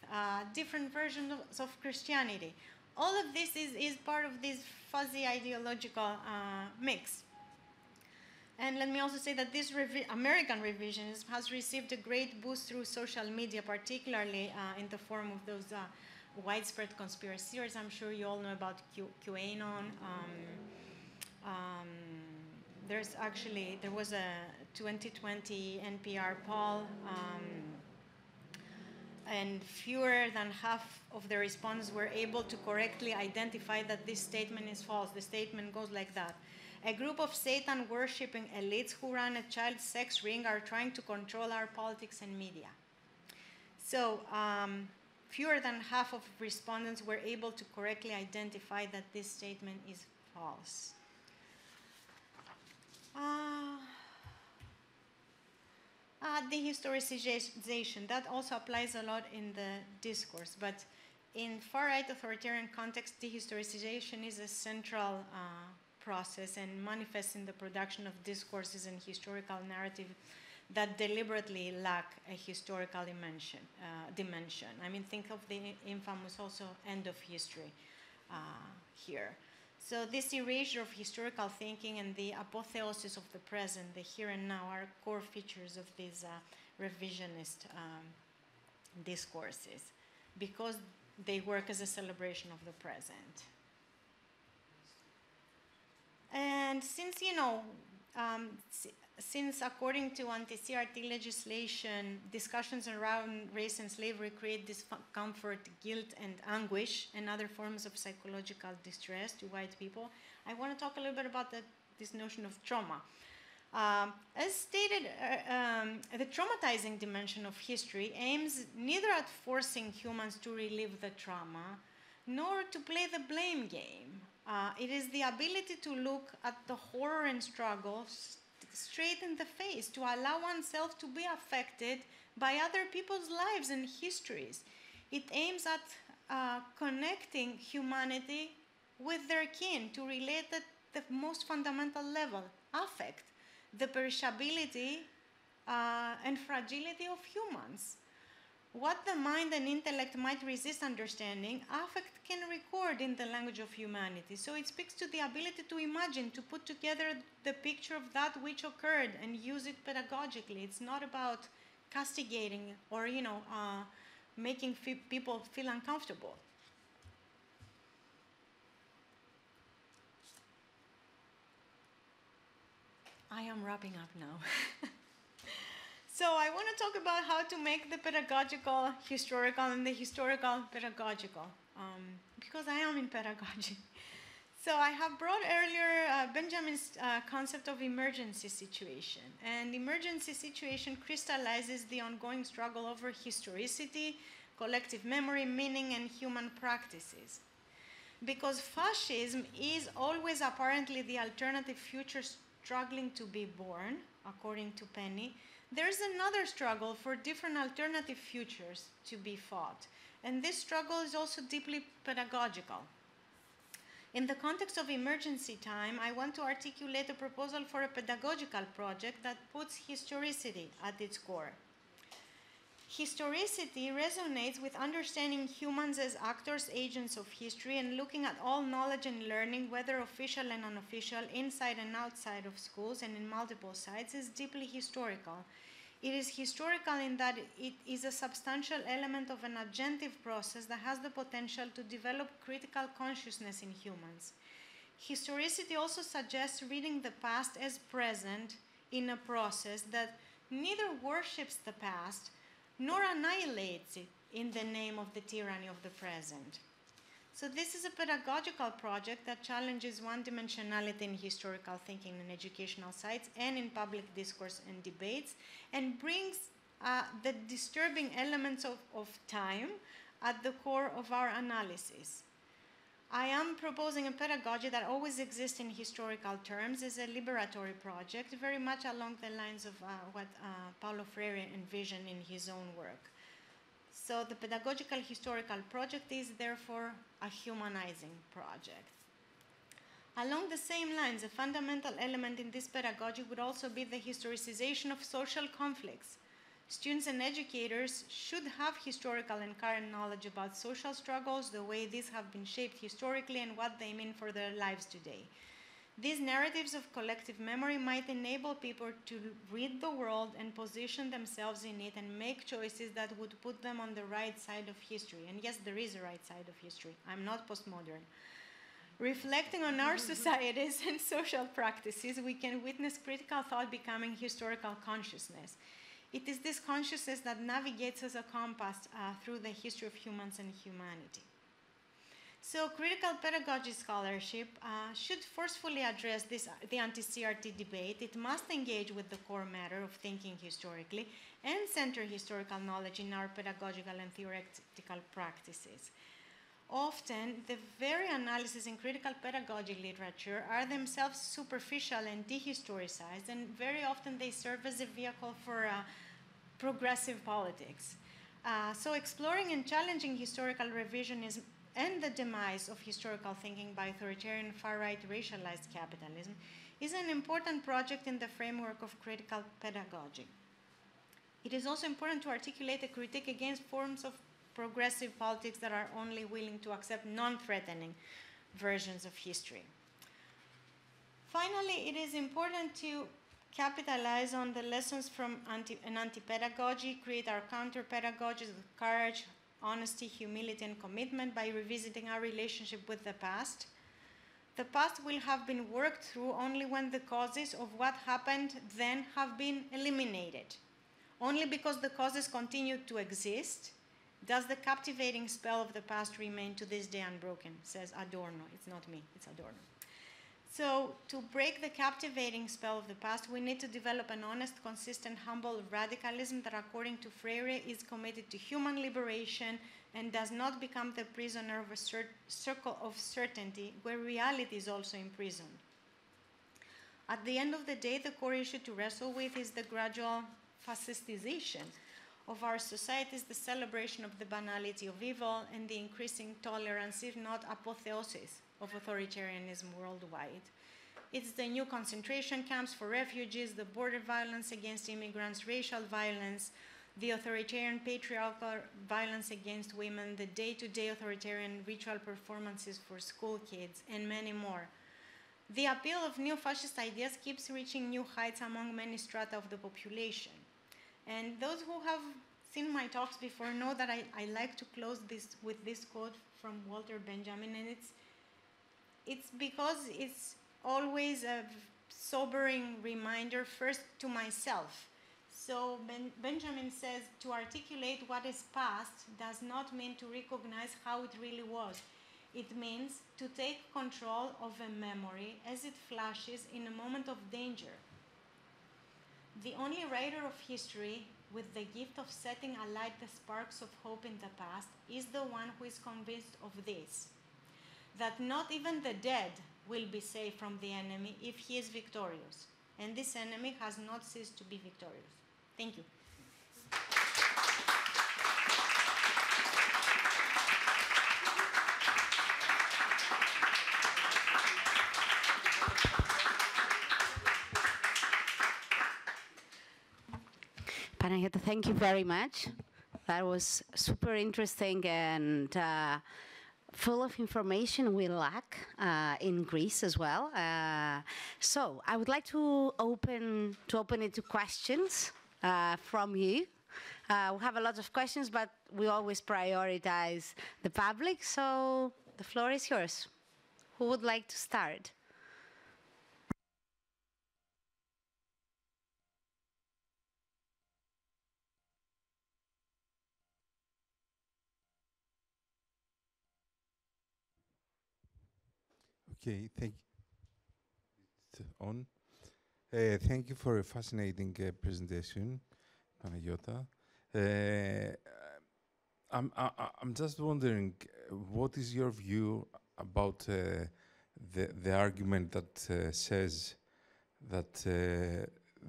different versions of Christianity. All of this is part of this fuzzy ideological mix. And let me also say that this American revisionism has received a great boost through social media, particularly in the form of those widespread conspiracy theories. I'm sure you all know about QAnon. There was a 2020 NPR poll, and fewer than half of the respondents were able to correctly identify that this statement is false. The statement goes like that: a group of Satan-worshipping elites who run a child sex ring are trying to control our politics and media. So fewer than half of respondents were able to correctly identify that this statement is false. The historicization, that also applies a lot in the discourse, but in far-right authoritarian context, dehistoricization is a central process and manifests in the production of discourses and historical narrative that deliberately lack a historical dimension. I mean, think of the infamous also end of history here. So this erasure of historical thinking and the apotheosis of the present, the here and now, are core features of these revisionist discourses because they work as a celebration of the present. And since, you know, since according to anti-CRT legislation, discussions around race and slavery create discomfort, guilt, and anguish, and other forms of psychological distress to white people, I want to talk a little bit about this notion of trauma. As stated, the traumatizing dimension of history aims neither at forcing humans to relive the trauma, nor to play the blame game. It is the ability to look at the horror and struggle straight in the face, to allow oneself to be affected by other people's lives and histories. It aims at connecting humanity with their kin, to relate at the most fundamental level, affect, the perishability and fragility of humans. What the mind and intellect might resist understanding, affect can record in the language of humanity. So it speaks to the ability to imagine, to put together the picture of that which occurred and use it pedagogically. It's not about castigating or, you know, making people feel uncomfortable. I am wrapping up now. So I want to talk about how to make the pedagogical historical and the historical pedagogical, because I am in pedagogy. So I have brought earlier Benjamin's concept of emergency situation. And emergency situation crystallizes the ongoing struggle over historicity, collective memory, meaning, and human practices. Because fascism is always apparently the alternative future struggling to be born, according to Penny, there's another struggle for different alternative futures to be fought. And this struggle is also deeply pedagogical. In the context of emergency time, I want to articulate a proposal for a pedagogical project that puts historicity at its core. Historicity resonates with understanding humans as actors, agents of history, and looking at all knowledge and learning, whether official and unofficial, inside and outside of schools and in multiple sites, is deeply historical. It is historical in that it is a substantial element of an agentive process that has the potential to develop critical consciousness in humans. Historicity also suggests reading the past as present in a process that neither worships the past nor annihilates it in the name of the tyranny of the present. So this is a pedagogical project that challenges one-dimensionality in historical thinking in educational sites and in public discourse and debates, and brings the disturbing elements of time at the core of our analysis. I am proposing a pedagogy that always exists in historical terms as a liberatory project, very much along the lines of what Paulo Freire envisioned in his own work. So the pedagogical historical project is therefore a humanizing project. Along the same lines, a fundamental element in this pedagogy would also be the historicization of social conflicts. Students and educators should have historical and current knowledge about social struggles, the way these have been shaped historically, and what they mean for their lives today. These narratives of collective memory might enable people to read the world and position themselves in it and make choices that would put them on the right side of history. And yes, there is a right side of history. I'm not postmodern. Reflecting on our societies and social practices, we can witness critical thought becoming historical consciousness. It is this consciousness that navigates as a compass through the history of humans and humanity. So critical pedagogy scholarship should forcefully address the anti-CRT debate. It must engage with the core matter of thinking historically and center historical knowledge in our pedagogical and theoretical practices. Often, the very analysis in critical pedagogy literature are themselves superficial and dehistoricized, and very often they serve as a vehicle for progressive politics. So exploring and challenging historical revisionism and the demise of historical thinking by authoritarian far-right racialized capitalism is an important project in the framework of critical pedagogy. It is also important to articulate a critique against forms of progressive politics that are only willing to accept non-threatening versions of history. Finally, it is important to capitalize on the lessons from anti-pedagogy, create our counter-pedagogies with courage, honesty, humility, and commitment by revisiting our relationship with the past. The past will have been worked through only when the causes of what happened then have been eliminated. Only because the causes continue to exist does the captivating spell of the past remain to this day unbroken, says Adorno. It's not me, it's Adorno. So to break the captivating spell of the past, we need to develop an honest, consistent, humble radicalism that, according to Freire, is committed to human liberation and does not become the prisoner of a circle of certainty where reality is also imprisoned. At the end of the day, the core issue to wrestle with is the gradual fascistization of our societies, the celebration of the banality of evil, and the increasing tolerance, if not apotheosis, of authoritarianism worldwide. It's the new concentration camps for refugees, the border violence against immigrants, racial violence, the authoritarian patriarchal violence against women, the day-to-day authoritarian ritual performances for school kids, and many more. The appeal of new fascist ideas keeps reaching new heights among many strata of the population. And those who have seen my talks before know that I like to close this with this quote from Walter Benjamin, and it's because it's always a sobering reminder, first to myself. So Benjamin says, to articulate what is past does not mean to recognize how it really was. It means to take control of a memory as it flashes in a moment of danger. The only writer of history with the gift of setting alight the sparks of hope in the past is the one who is convinced of this, that not even the dead will be safe from the enemy if he is victorious. And this enemy has not ceased to be victorious. Thank you. Panayota, thank you very much. That was super interesting and full of information we lack in Greece as well. So I would like to open it to questions from you. We have a lot of questions, but we always prioritize the public. So the floor is yours. Who would like to start? Okay, thank you. It's on. Thank you for a fascinating presentation, Panayota. I'm just wondering, what is your view about the argument that says that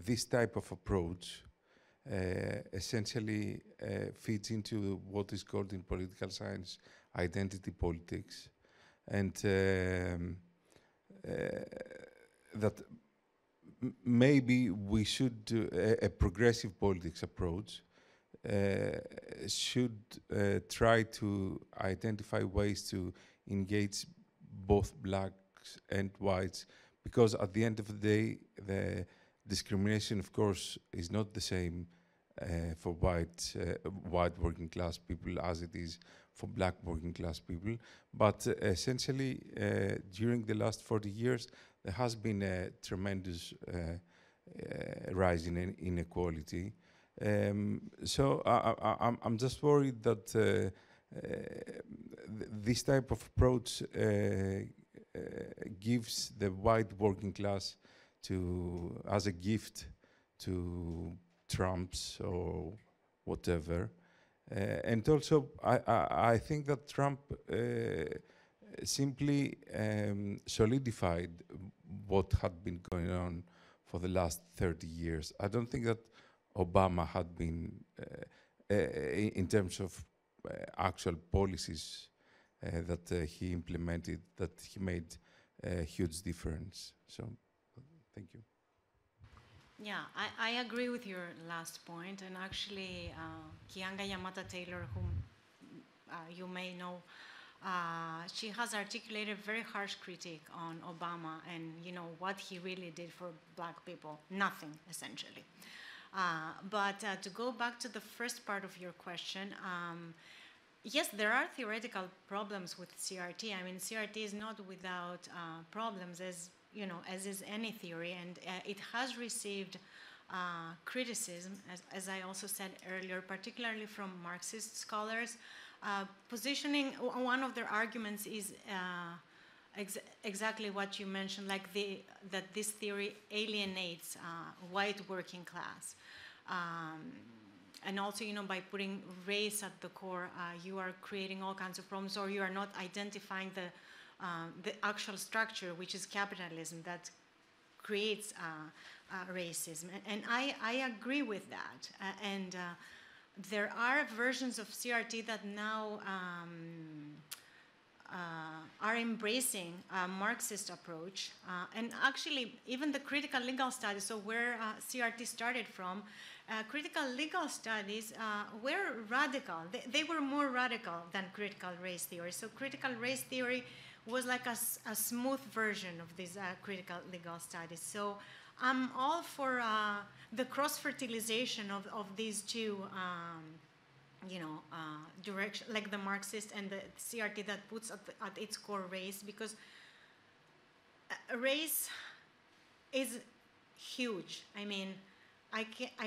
this type of approach essentially fits into what is called in political science identity politics, and that maybe we should do a progressive politics approach should try to identify ways to engage both blacks and whites, because at the end of the day, the discrimination, of course, is not the same for white working class people as it is for black working class people. But essentially, during the last 40 years, there has been a tremendous rise in inequality. So I'm just worried that this type of approach gives the white working class as a gift to Trumps or whatever. And also, I think that Trump simply solidified what had been going on for the last 30 years. I don't think that Obama had been in terms of actual policies that he implemented, that he made a huge difference. So, thank you. Yeah, I agree with your last point, and actually, Keeanga Yamada-Taylor, whom you may know, she has articulated very harsh critique on Obama and what he really did for black people. Nothing, essentially. But to go back to the first part of your question, yes, there are theoretical problems with CRT. I mean, CRT is not without problems, as is any theory, and it has received criticism, as I also said earlier, particularly from Marxist scholars. Positioning, one of their arguments is exactly what you mentioned, like that this theory alienates white working class. And also, by putting race at the core, you are creating all kinds of problems, or you are not identifying the actual structure, which is capitalism, that creates racism. And I agree with that. And there are versions of CRT that now are embracing a Marxist approach. And actually, even the critical legal studies, so where CRT started from, critical legal studies were radical. They were more radical than critical race theory. So critical race theory was like a smooth version of these critical legal studies. So I'm all for the cross-fertilization of these two direction, like the Marxist and the CRT that puts at its core race, because race is huge. I mean, I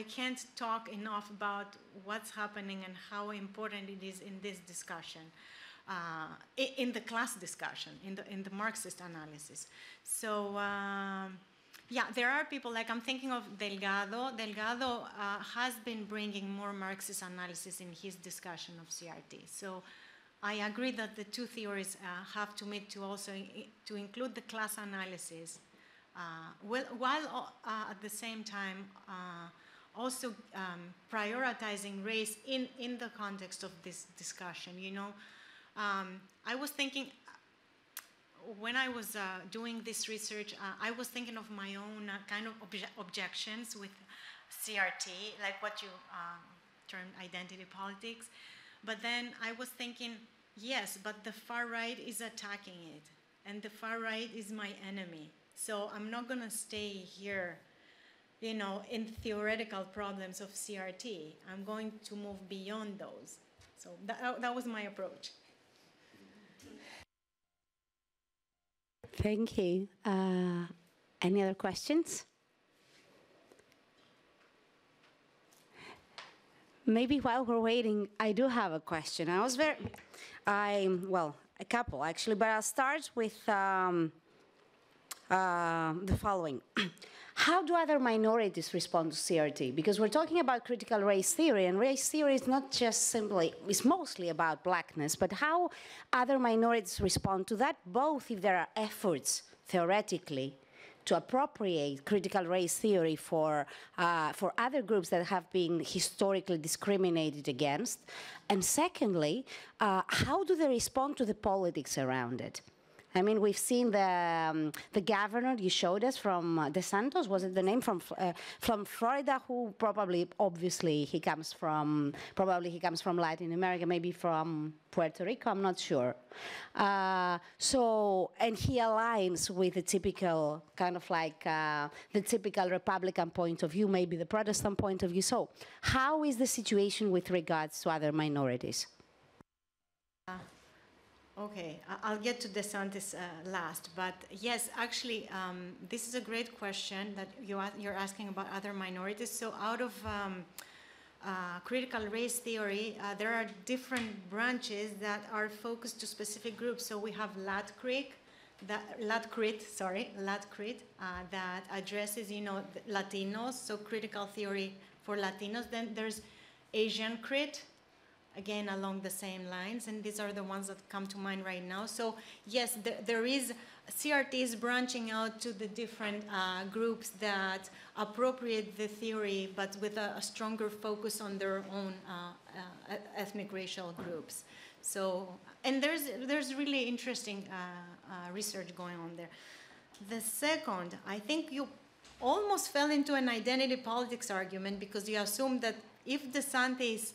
can't talk enough about what's happening and how important it is in this discussion, in the class discussion, in the Marxist analysis. So yeah, there are people, like I'm thinking of Delgado. Delgado has been bringing more Marxist analysis in his discussion of CRT. So I agree that the two theories have to meet to also to include the class analysis, while at the same time also prioritizing race in the context of this discussion. I was thinking, when I was doing this research, I was thinking of my own kind of objections with CRT, like what you termed identity politics. But then I was thinking, yes, but the far right is attacking it, and the far right is my enemy. So I'm not going to stay here, in theoretical problems of CRT. I'm going to move beyond those. So that was my approach. Thank you. Any other questions? Maybe while we're waiting, I do have a question. Well, a couple actually, but I'll start with the following. How do other minorities respond to CRT? Because we're talking about critical race theory, and race theory is not just it's mostly about blackness, but how other minorities respond to that, both if there are efforts, theoretically, to appropriate critical race theory for other groups that have been historically discriminated against, and secondly, how do they respond to the politics around it? I mean, we've seen the governor you showed us from DeSantis, was it the name, from Florida, who obviously he comes from Latin America, maybe from Puerto Rico, I'm not sure. And he aligns with the typical kind of like the typical Republican point of view, maybe the Protestant point of view. So how is the situation with regards to other minorities? Okay, I'll get to DeSantis last, but yes, actually, this is a great question that you're asking about other minorities. So out of critical race theory, there are different branches that are focused to specific groups. So we have LATCRIT, that addresses, Latinos, so critical theory for Latinos. Then there's Asian crit, again, along the same lines, and these are the ones that come to mind right now. So yes, there is CRT is branching out to the different groups that appropriate the theory, but with a stronger focus on their own ethnic racial groups. So, and there's really interesting research going on there. The second, I think you almost fell into an identity politics argument because you assume that if DeSantis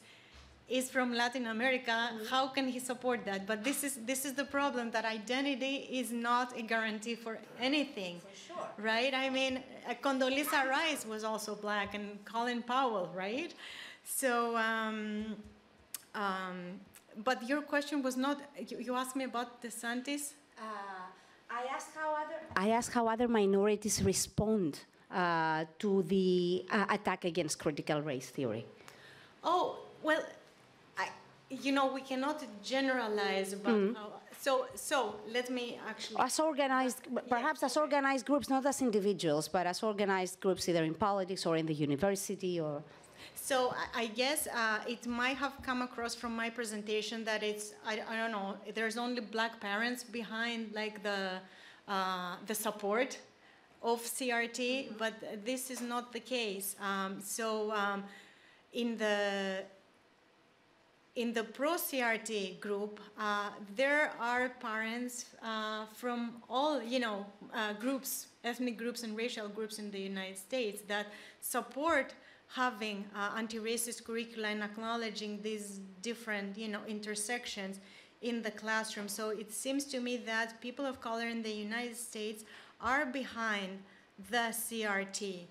is from Latin America, how can he support that? But this is the problem, that identity is not a guarantee for anything. For sure. Right? I mean, Condoleezza Rice was also black, and Colin Powell, right? So, but your question was not, you asked me about DeSantis? I asked how other minorities respond to the attack against critical race theory. Oh, well, you know, we cannot generalize about how, so let me actually... As organized, perhaps as organized groups, not as individuals, but as organized groups either in politics or in the university or... So I guess it might have come across from my presentation that it's, I don't know, there's only black parents behind like the support of CRT, but this is not the case. In the pro-CRT group, there are parents from all, you know, groups, ethnic groups and racial groups in the United States that support having anti-racist curricula and acknowledging these different, you know, intersections in the classroom. So it seems to me that people of color in the United States are behind the CRT.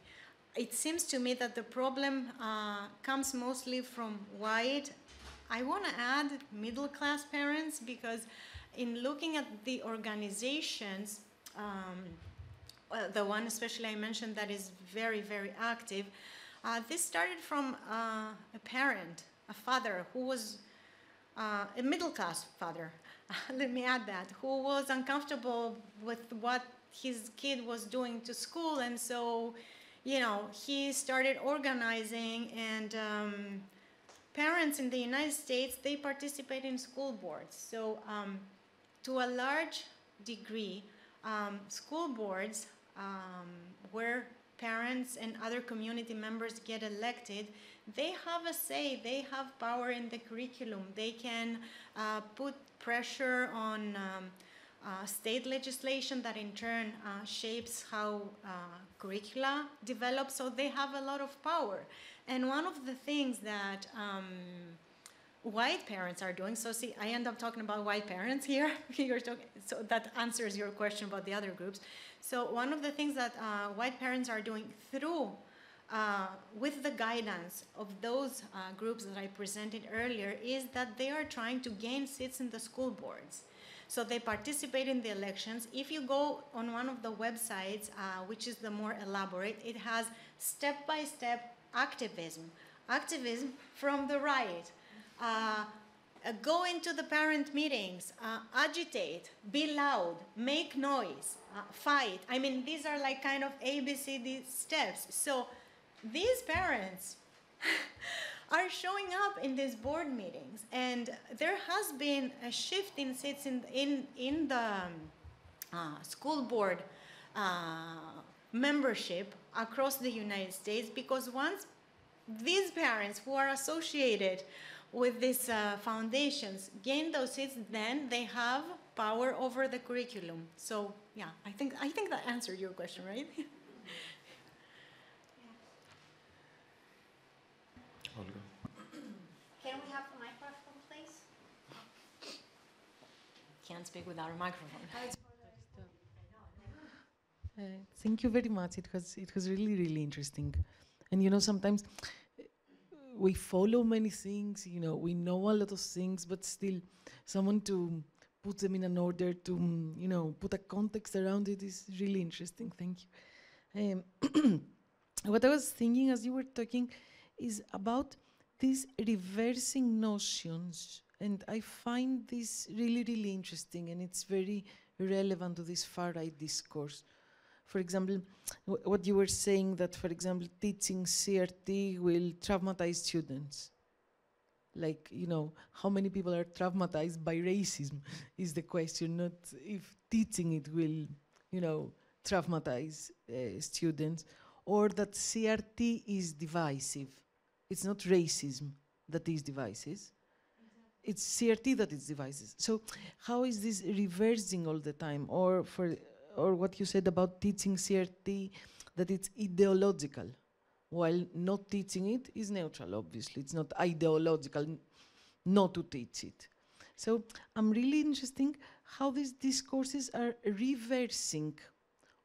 It seems to me that the problem comes mostly from white, I want to add middle-class parents, because in looking at the organizations, well, the one especially I mentioned that is very, very active, this started from a parent, a father who was a middle-class father, let me add that, who was uncomfortable with what his kid was doing to school, and so, you know, he started organizing, and parents in the United States, they participate in school boards. So to a large degree, school boards where parents and other community members get elected, they have a say, they have power in the curriculum. They can put pressure on state legislation that in turn shapes how curricula develop, so they have a lot of power. And one of the things that white parents are doing, so see, I end up talking about white parents here, so that answers your question about the other groups. So one of the things that white parents are doing through, with the guidance of those groups that I presented earlier, is that they are trying to gain seats in the school boards. So they participate in the elections. If you go on one of the websites, which is the more elaborate, it has step-by-step activism from the right. Go into the parent meetings, agitate, be loud, make noise, fight. I mean, these are like kind of ABCD steps. So these parents are showing up in these board meetings, and there has been a shift in seats in the school board membership across the United States, because once these parents who are associated with these foundations gain those seats, then they have power over the curriculum. So yeah, I think that answered your question, right? Can we have a microphone, please? Can't speak without a microphone. Thank you very much. It was really, really interesting. And you know, sometimes we follow many things, you know, we know a lot of things, but still someone to put them in an order, to, you know, put a context around it is really interesting. Thank you. What I was thinking as you were talking is about these reversing notions, and I find this really, really interesting, and it's very relevant to this far-right discourse. For example, what you were saying that, for example, teaching CRT will traumatize students. Like, you know, how many people are traumatized by racism is the question, not if teaching it will, you know, traumatize students, or that CRT is divisive. It's not racism that is divisive. It's CRT that is divisive. So how is this reversing all the time? Or what you said about teaching CRT, that it's ideological, while not teaching it is neutral, obviously. It's not ideological not to teach it. So I'm really interested how these discourses are reversing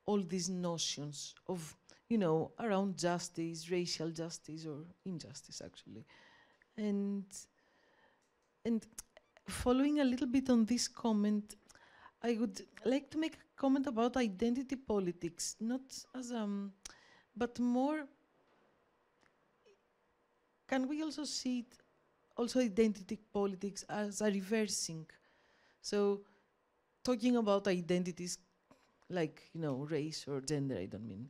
all these notions of, you know, around justice, racial justice, or injustice, actually. And following a little bit on this comment, I would like to make a comment about identity politics, not as but more, can we also see it, also identity politics as a reversing? So talking about identities like, you know, race or gender, I don't mean,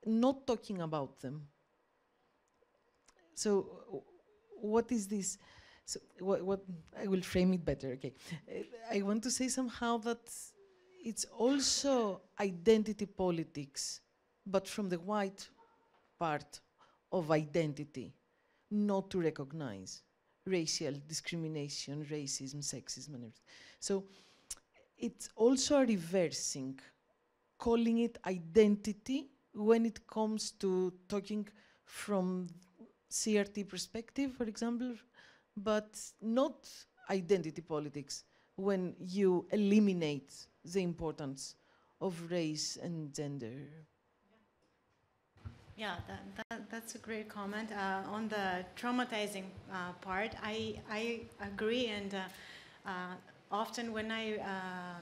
not talking about them. So what is this? So what I will frame it better, okay. I want to say somehow that it's also identity politics, but from the white part of identity, not to recognize racial discrimination, racism, sexism, and everything. So it's also a reversing, calling it identity when it comes to talking from CRT perspective, for example, but not identity politics when you eliminate the importance of race and gender. Yeah, that's a great comment. On the traumatizing part, I agree, and often when I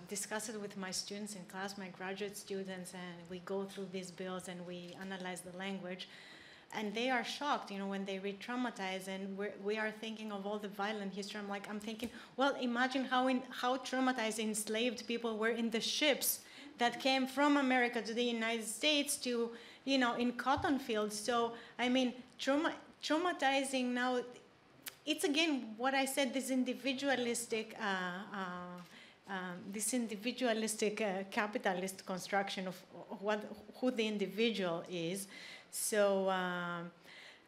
discuss it with my students in class, my graduate students, and we go through these bills and we analyze the language, and they are shocked, you know, when they read traumatize, and we are thinking of all the violent history. I'm thinking, well, imagine how traumatized enslaved people were in the ships that came from America to the United States to, you know, in cotton fields. So, I mean, traumatizing now, it's again what I said, this individualistic capitalist construction of who the individual is. So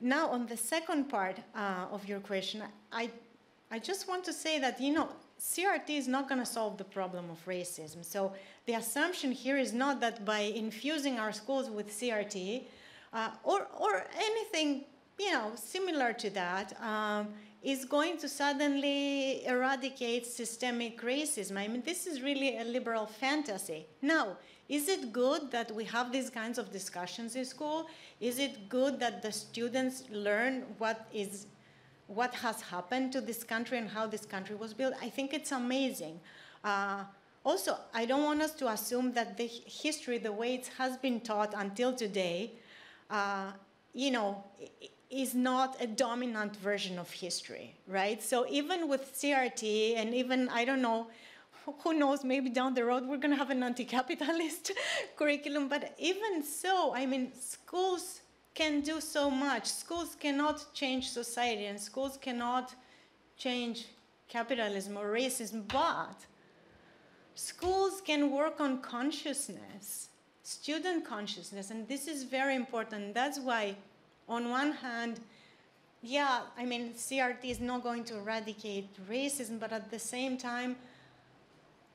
now on the second part of your question, I just want to say that, you know, CRT is not going to solve the problem of racism. So the assumption here is not that by infusing our schools with CRT or anything, you know, similar to that, is going to suddenly eradicate systemic racism. I mean, this is really a liberal fantasy. Now, is it good that we have these kinds of discussions in school? Is it good that the students learn what has happened to this country and how this country was built? I think it's amazing. Also, I don't want us to assume that the history, the way it has been taught until today, you know, is not a dominant version of history, right? So even with CRT, and even, I don't know, who knows, maybe down the road we're going to have an anti-capitalist curriculum, but even so, I mean, schools can do so much. Schools cannot change society, and schools cannot change capitalism or racism, but schools can work on consciousness, student consciousness, and this is very important. That's why, on one hand, yeah, I mean, CRT is not going to eradicate racism, but at the same time,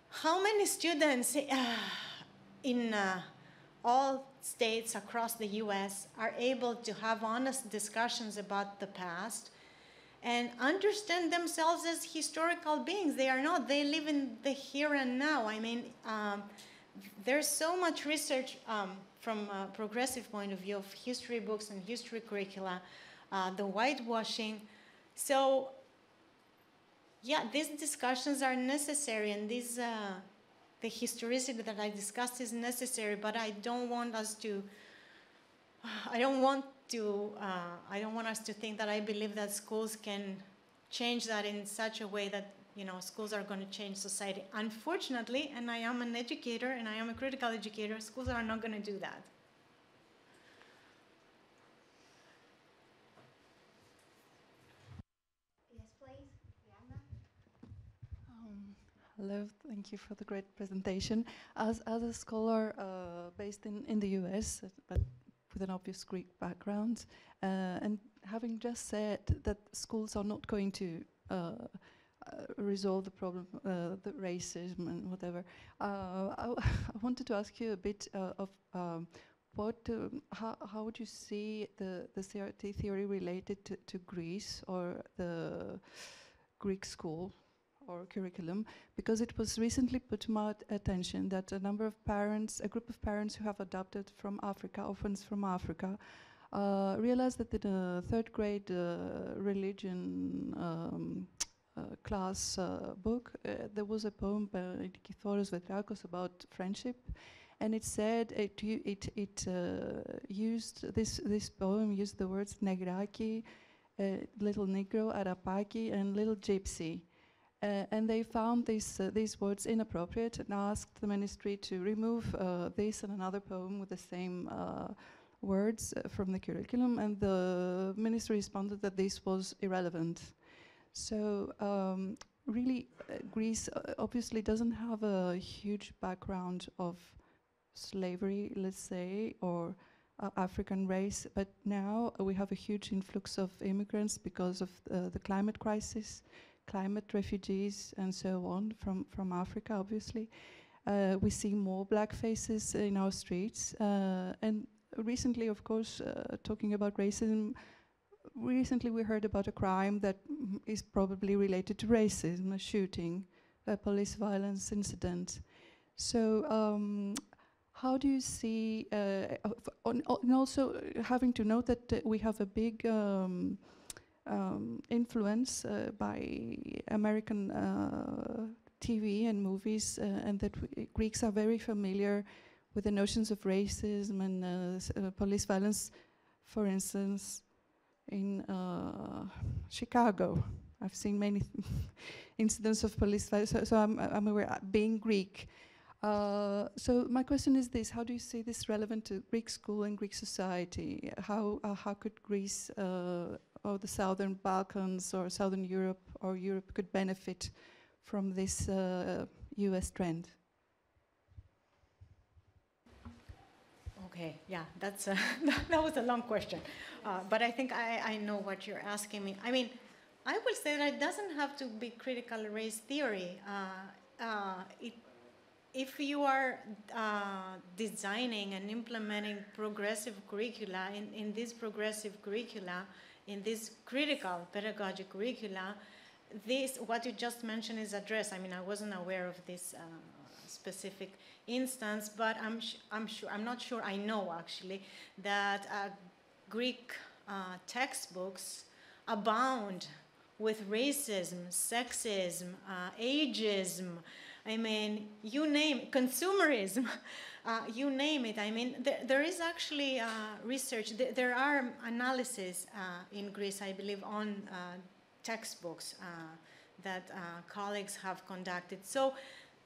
how many students in all states across the US are able to have honest discussions about the past and understand themselves as historical beings? They are not. They live in the here and now. I mean, there's so much research from a progressive point of view of history books and history curricula, the whitewashing. So, yeah, these discussions are necessary, and these, the historicity that I discussed is necessary, but I don't want us to, I don't want us to think that I believe that schools can change that in such a way that, you know, schools are going to change society. Unfortunately, and I am an educator and I am a critical educator, schools are not going to do that. Hello, thank you for the great presentation. As a scholar based in the US, but with an obvious Greek background, and having just said that schools are not going to resolve the problem, the racism and whatever, I wanted to ask you a bit of how would you see the CRT theory related to Greece or the Greek school or curriculum, because it was recently put to my attention that a number of parents, a group of parents who have adopted from Africa, orphans from Africa, realized that in a third grade religion class book, there was a poem by Kithoros Vetrakos about friendship, and it said this poem used the words negraki, little negro, arapaki, and little gypsy. And they found these words inappropriate and asked the ministry to remove this and another poem with the same words from the curriculum, and the ministry responded that this was irrelevant. So really, Greece obviously doesn't have a huge background of slavery, let's say, or African race, but now we have a huge influx of immigrants because of the climate crisis, climate refugees and so on from Africa, obviously. We see more black faces in our streets. And recently, of course, talking about racism, recently we heard about a crime that is probably related to racism, a shooting, a police violence incident. So how do you see, and also having to note that we have a big influence by American TV and movies, and that Greeks are very familiar with the notions of racism and police violence. For instance, in Chicago, I've seen many incidents of police violence, so I'm aware, being Greek. So my question is this: how do you see this relevant to Greek school and Greek society? How could Greece or the Southern Balkans or Southern Europe or Europe could benefit from this US trend? Okay, yeah, that's that was a long question, but I think I know what you're asking me. I mean, I will say that it doesn't have to be critical race theory. If you are designing and implementing progressive curricula, in this progressive curricula, in this critical pedagogic curricula, this, what you just mentioned, is addressed. I mean, I wasn't aware of this specific instance, but I'm not sure, I know actually, that Greek textbooks abound with racism, sexism, ageism, I mean, you name it, consumerism, you name it. I mean, there is actually research, there are analyses in Greece, I believe, on textbooks that colleagues have conducted. So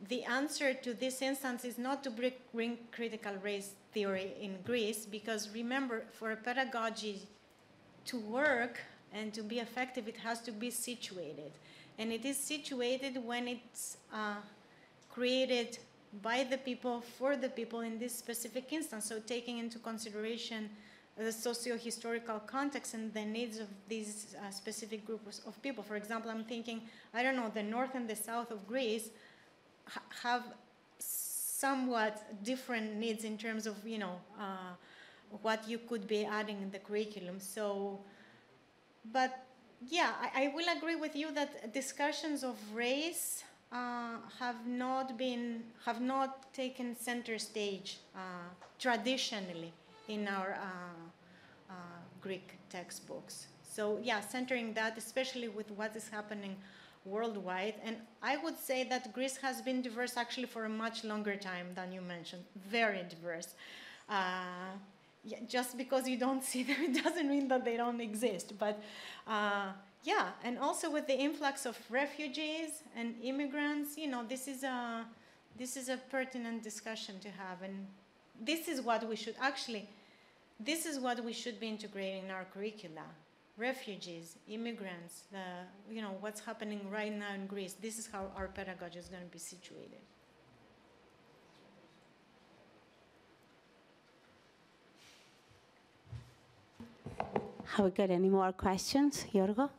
the answer to this instance is not to bring critical race theory in Greece, because remember, for a pedagogy to work and to be effective, it has to be situated. And it is situated when it's created by the people, for the people in this specific instance. So taking into consideration the socio-historical context and the needs of these specific groups of people. For example, I'm thinking, I don't know, the north and the south of Greece have somewhat different needs in terms of, you know, what you could be adding in the curriculum. So, but yeah, I will agree with you that discussions of race have not taken center stage traditionally in our Greek textbooks. So yeah, centering that, especially with what is happening worldwide. And I would say that Greece has been diverse actually for a much longer time than you mentioned, very diverse. Yeah, just because you don't see them, it doesn't mean that they don't exist. But yeah, and also with the influx of refugees and immigrants, you know, this is a pertinent discussion to have, and this is what we should actually, this is what we should be integrating in our curricula. refugees, immigrants, what's happening right now in Greece. This is how our pedagogy is going to be situated. Have we got any more questions, Yorgo?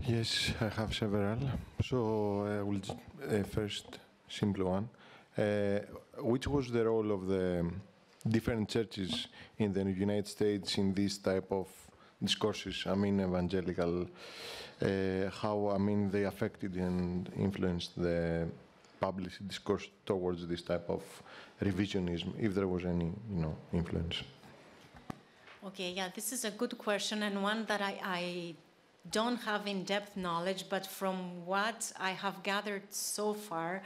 Yes, I have several. So I will first, simple one. Which was the role of the different churches in the United States in this type of discourses? I mean, evangelical, how, I mean, they affected and influenced the public discourse towards this type of revisionism, if there was any, influence. Okay, yeah, this is a good question, and one that I don't have in-depth knowledge, but from what I have gathered so far,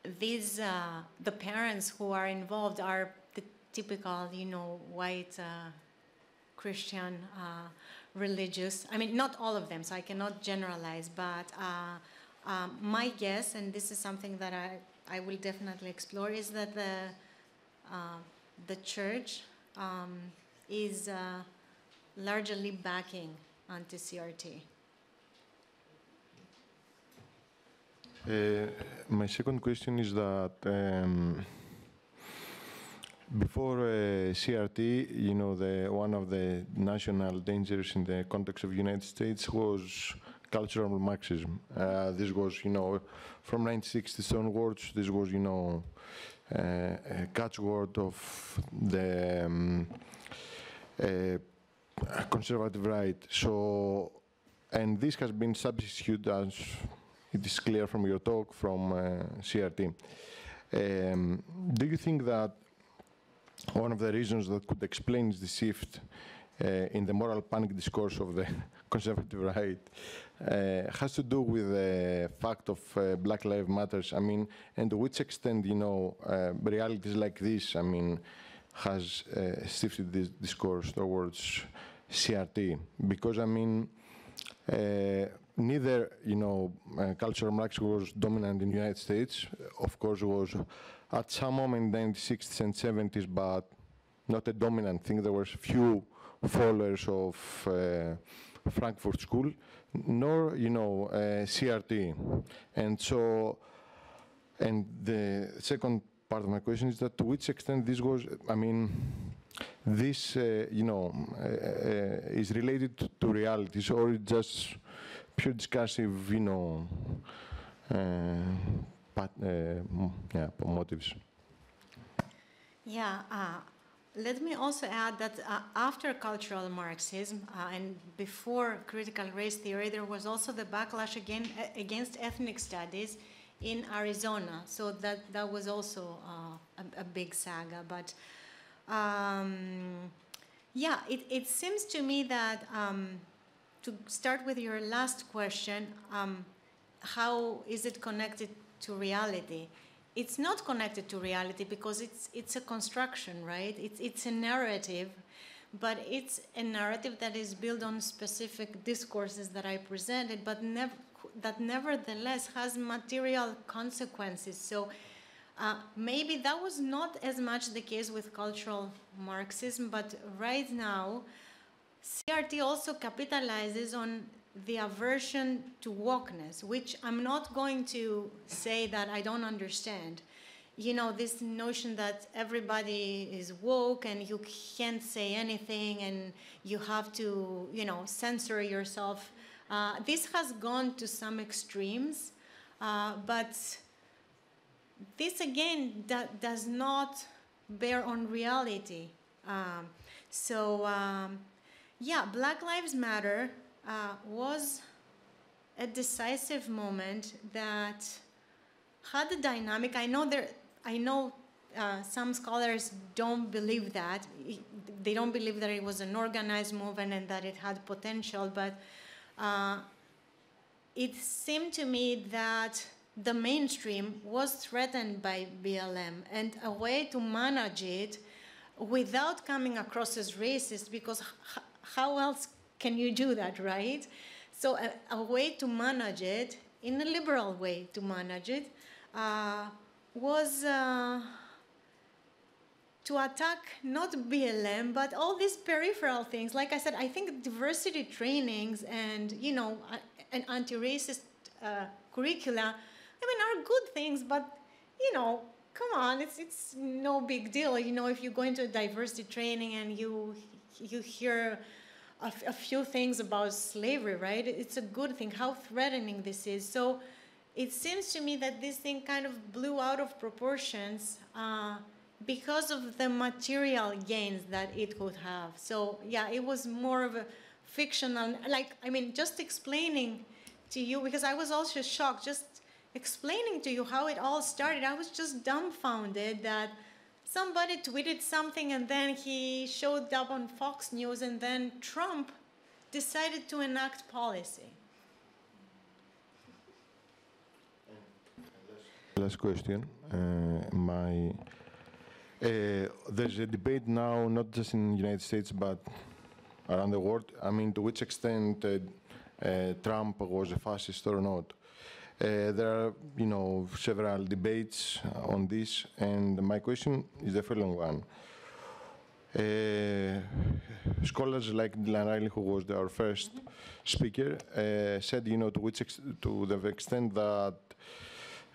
the parents who are involved are the typical, white Christian religious. I mean, not all of them, so I cannot generalize, but my guess, and this is something that I will definitely explore, is that the church is largely backing anti-CRT. My second question is that before CRT, one of the national dangers in the context of the United States was cultural Marxism. This was, from 1960s onwards, this was, a catchword of the conservative right. So, and this has been substituted, as it is clear from your talk, from CRT. Do you think that one of the reasons that could explain the shift in the moral panic discourse of the conservative right has to do with the fact of Black Lives Matter? I mean, and to which extent, realities like this, I mean, has shifted this discourse towards CRT? Because, I mean, neither, cultural Marxism was dominant in the United States. Of course, it was at some moment in the 60s and 70s, but not a dominant thing. There were few followers of Frankfurt School, nor, CRT. And so, and the second part of my question is that to which extent this was, I mean, this, is related to realities, or it's just pure discursive, motives. Yeah, let me also add that after cultural Marxism and before critical race theory, there was also the backlash against ethnic studies in Arizona. So that was also a big saga. But yeah, it seems to me that to start with your last question, how is it connected to reality? It's not connected to reality because it's a construction, right? It's a narrative, but it's a narrative that is built on specific discourses that I presented, but that nevertheless has material consequences. So maybe that was not as much the case with cultural Marxism, but right now, CRT also capitalizes on the aversion to wokeness, which I'm not going to say that I don't understand. This notion that everybody is woke and you can't say anything and you have to, censor yourself. This has gone to some extremes, but this again does not bear on reality. Yeah, Black Lives Matter was a decisive moment that had a dynamic. I know some scholars don't believe that. They don't believe that it was an organized movement and that it had potential, but it seemed to me that the mainstream was threatened by BLM, and a way to manage it without coming across as racist, because how else can you do that, right? So a way to manage it, in a liberal way to manage it, was to attack not BLM, but all these peripheral things. Like I said, I think diversity trainings and, you know, an anti-racist curricula, I mean, are good things, but, you know, come on, it's no big deal. You know, if you go into a diversity training and you hear a few things about slavery, right? It's a good thing, how threatening this is. So it seems to me that this thing kind of blew out of proportions because of the material gains that it could have. So yeah, it was more of a fictional, like, I mean, just explaining to you, because I was also shocked, just explaining to you how it all started. I was just dumbfounded that somebody tweeted something and then he showed up on Fox News and then Trump decided to enact policy. Last question. There's a debate now, not just in the United States, but around the world. I mean, to which extent Trump was a fascist or not. There are, you know, several debates on this, and my question is the following one. Scholars like Dylan Riley, who was our first speaker, said, you know, to the extent that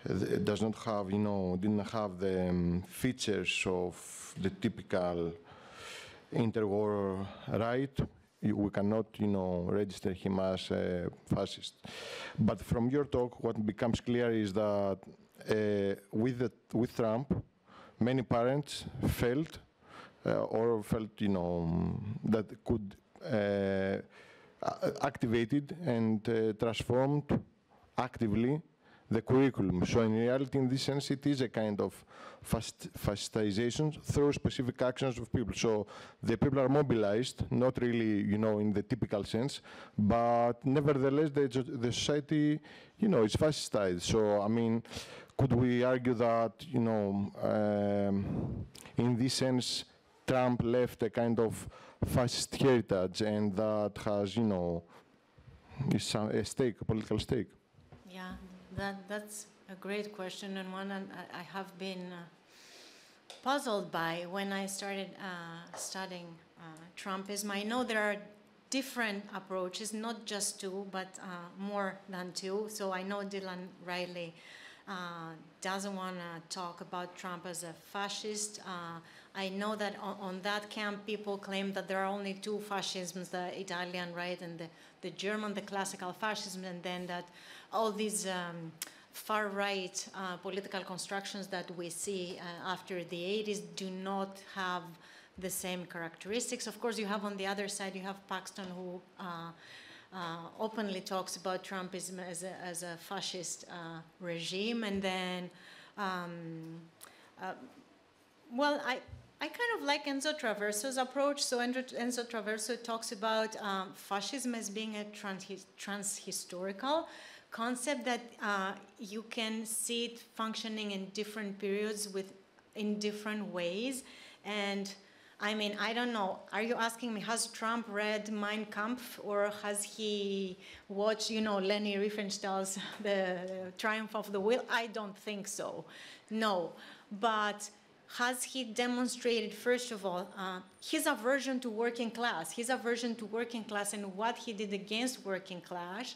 it does not have, you know, didn't have the features of the typical interwar right, we cannot, you know, register him as a fascist. But from your talk, what becomes clear is that with Trump, many parents felt, you know, that could activated and transformed actively the curriculum. So in reality, in this sense, it is a kind of fascistization through specific actions of people. So the people are mobilized, not really, you know, in the typical sense, but nevertheless, the society, you know, is fascistized. So, I mean, could we argue that, you know, in this sense, Trump left a kind of fascist heritage and that has, you know, is a stake, a political stake? Yeah. That's a great question, and one I have been puzzled by when I started studying Trumpism. I know there are different approaches, not just two, but more than two. So I know Dylan Riley doesn't want to talk about Trump as a fascist. I know that on that camp, people claim that there are only two fascisms, the Italian right and the German, the classical fascism, and then that all these far-right political constructions that we see after the 80s do not have the same characteristics. Of course, you have on the other side, you have Paxton, who openly talks about Trumpism as a fascist regime. And then, well, I kind of like Enzo Traverso's approach. So Enzo Traverso talks about fascism as being a transhistorical concept, that you can see it functioning in different periods in different ways. And I mean, I don't know, are you asking me, has Trump read Mein Kampf, or has he watched, you know, Leni Riefenstahl's The Triumph of the Will? I don't think so, no. But has he demonstrated, first of all, his aversion to working class, and what he did against working class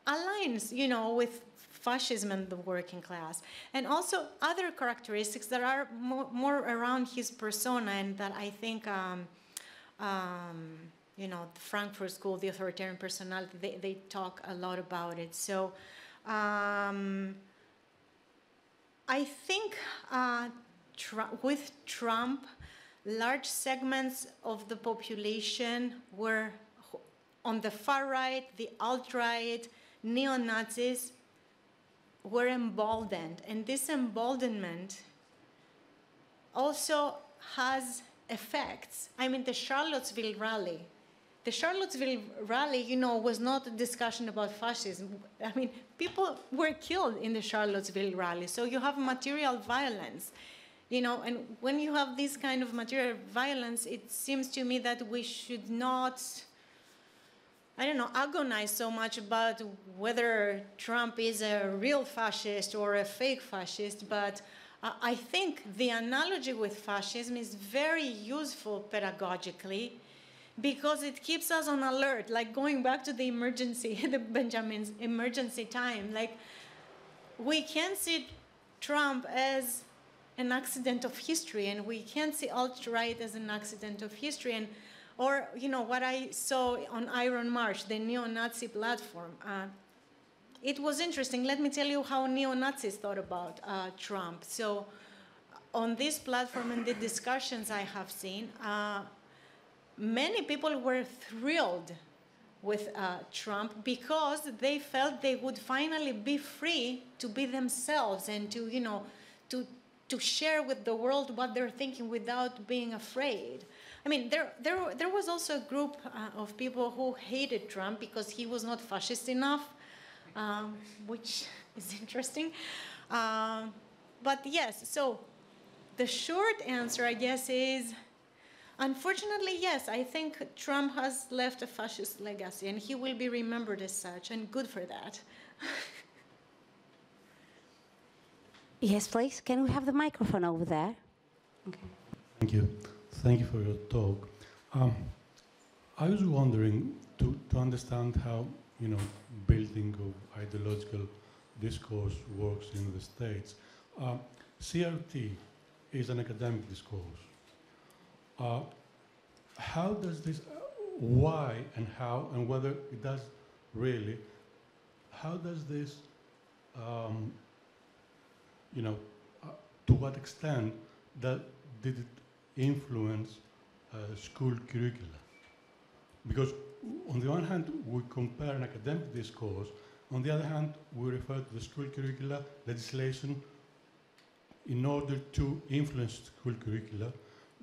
aligns, you know, with fascism and the working class. And also other characteristics that are more around his persona, and that I think, you know, the Frankfurt School, the authoritarian personality, they talk a lot about it. So I think with Trump, large segments of the population were on the far right, the alt-right, neo-Nazis were emboldened. And this emboldenment also has effects. I mean, the Charlottesville rally, you know, was not a discussion about fascism. I mean, people were killed in the Charlottesville rally. So you have material violence, you know, and when you have this kind of material violence, it seems to me that we should not, I don't know, agonize so much about whether Trump is a real fascist or a fake fascist, but I think the analogy with fascism is very useful pedagogically because it keeps us on alert, like going back to the emergency, the Benjamin's emergency time. Like, we can't see Trump as an accident of history, and we can't see alt-right as an accident of history. And, or, you know, what I saw on Iron March, the neo-Nazi platform, it was interesting. Let me tell you how neo-Nazis thought about Trump. So on this platform and the discussions I have seen, many people were thrilled with Trump because they felt they would finally be free to be themselves and to, you know, to share with the world what they're thinking without being afraid. I mean, there was also a group of people who hated Trump because he was not fascist enough, which is interesting. But yes, so the short answer, I guess, is, unfortunately, yes, I think Trump has left a fascist legacy, and he will be remembered as such, and good for that. Yes, please. Can we have the microphone over there? Okay. Thank you. Thank you for your talk. I was wondering to understand how, you know, building of ideological discourse works in the States. CRT is an academic discourse. How does this, why and how, and whether it does really, how does this, you know, to what extent did it influence school curricula? Because on the one hand, we compare an academic discourse. On the other hand, we refer to the school curricula legislation in order to influence school curricula.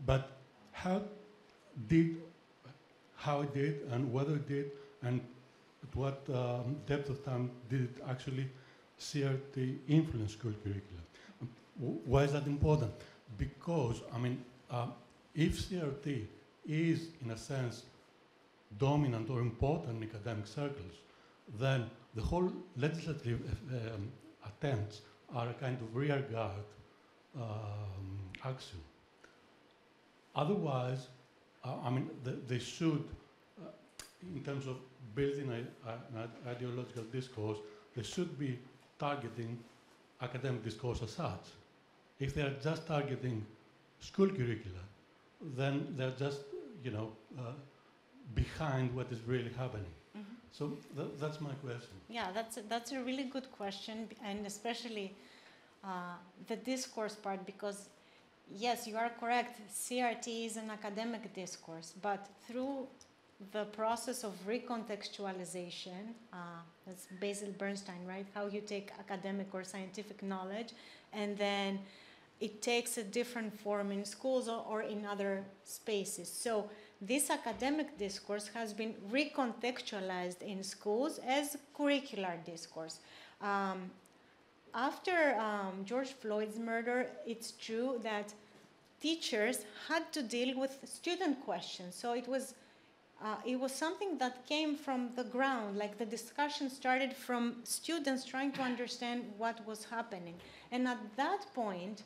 But how it did, and whether it did, and at what depth of time did it actually CRT influence school curricula? Why is that important? Because, I mean, if CRT is, in a sense, dominant or important in academic circles, then the whole legislative attempts are a kind of rearguard action. Otherwise, I mean, they should, in terms of building an ideological discourse, they should be targeting academic discourse as such. If they are just targeting school curricula, then they're just, you know, behind what is really happening. Mm-hmm. So that's my question. Yeah, that's a really good question, and especially the discourse part, because yes, you are correct, CRT is an academic discourse, but through the process of recontextualization, that's Basil Bernstein, right? How you take academic or scientific knowledge, and then it takes a different form in schools or in other spaces. So this academic discourse has been recontextualized in schools as curricular discourse. After George Floyd's murder, it's true that teachers had to deal with student questions. So it was something that came from the ground, like the discussion started from students trying to understand what was happening. And at that point,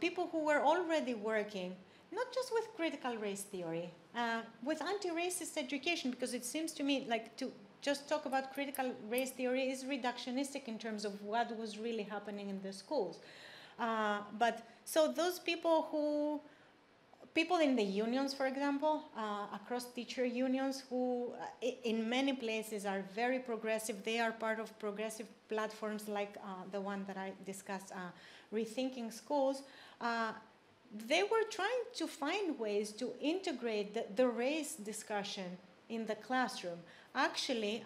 people who were already working, not just with critical race theory, with anti-racist education, because it seems to me like to just talk about critical race theory is reductionistic in terms of what was really happening in the schools. But so those people in the unions, for example, across teacher unions who in many places are very progressive, they are part of progressive platforms like the one that I discussed, Rethinking Schools, they were trying to find ways to integrate the race discussion in the classroom. Actually,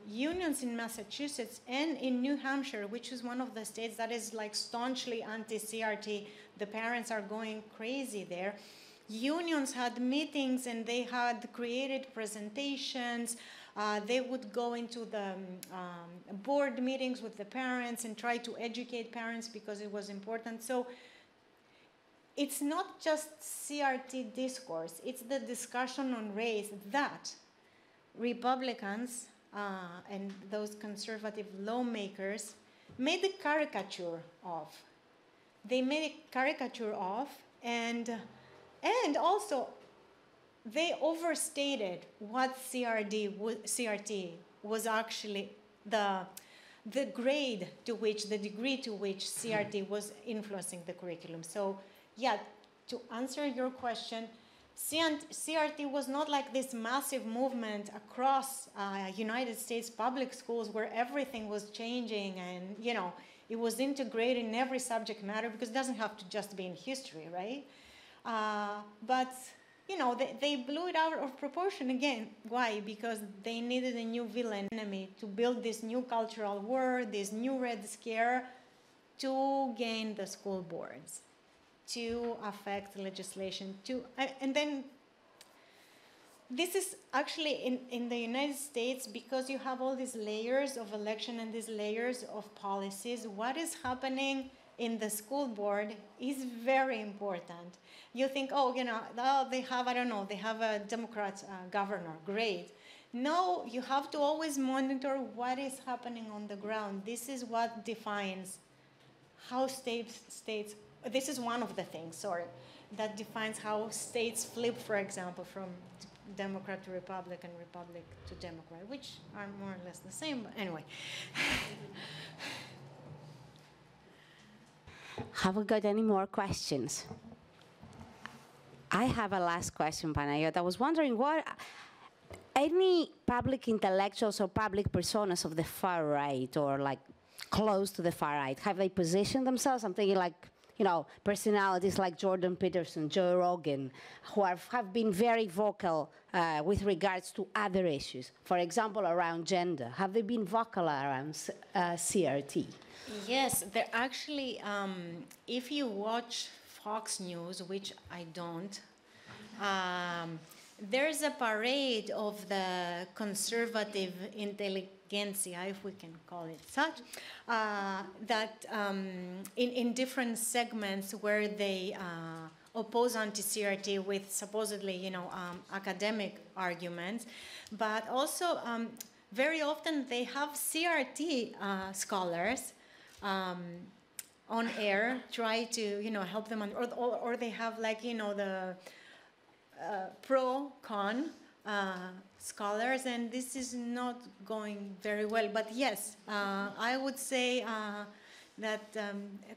unions in Massachusetts and in New Hampshire, which is one of the states that is like staunchly anti-CRT, the parents are going crazy there. Unions had meetings and they had created presentations. They would go into the board meetings with the parents and try to educate parents because it was important. So it's not just CRT discourse, it's the discussion on race that Republicans and those conservative lawmakers made a caricature of. they made a caricature of, and also they overstated what CRT was actually the grade to which, the degree to which CRT was influencing the curriculum. So yeah, to answer your question, CRT was not like this massive movement across United States public schools where everything was changing and, you know, it was integrated in every subject matter, because it doesn't have to just be in history, right? But, you know, they blew it out of proportion again. Why? Because they needed a new villain enemy to build this new cultural war, this new Red Scare, to gain the school boards, to affect legislation, and then this is actually in the United States, because you have all these layers of election and these layers of policies, what is happening in the school board is very important. You think, oh, you know, oh, they have, I don't know, they have a Democrat governor, great. No, you have to always monitor what is happening on the ground. This is what defines how states, this is one of the things, sorry, that defines how states flip, for example, from Democrat to Republican, Republic to Democrat, which are more or less the same, but anyway. Have we got any more questions? I have a last question, Panayota. I was wondering what any public intellectuals or public personas of the far right, or like close to the far right, have they positioned themselves? I'm thinking like, you know, personalities like Jordan Peterson, Joe Rogan, who have been very vocal with regards to other issues. For example, around gender. Have they been vocal around CRT? Yes, they're actually, if you watch Fox News, which I don't, there's a parade of the conservative intelligentsia, if we can call it such, that in different segments where they oppose anti-CRT with supposedly, you know, academic arguments, but also very often they have CRT scholars on air, try to, you know, help them, or they have, like, you know, the pro-con scholars, and this is not going very well. But yes, I would say that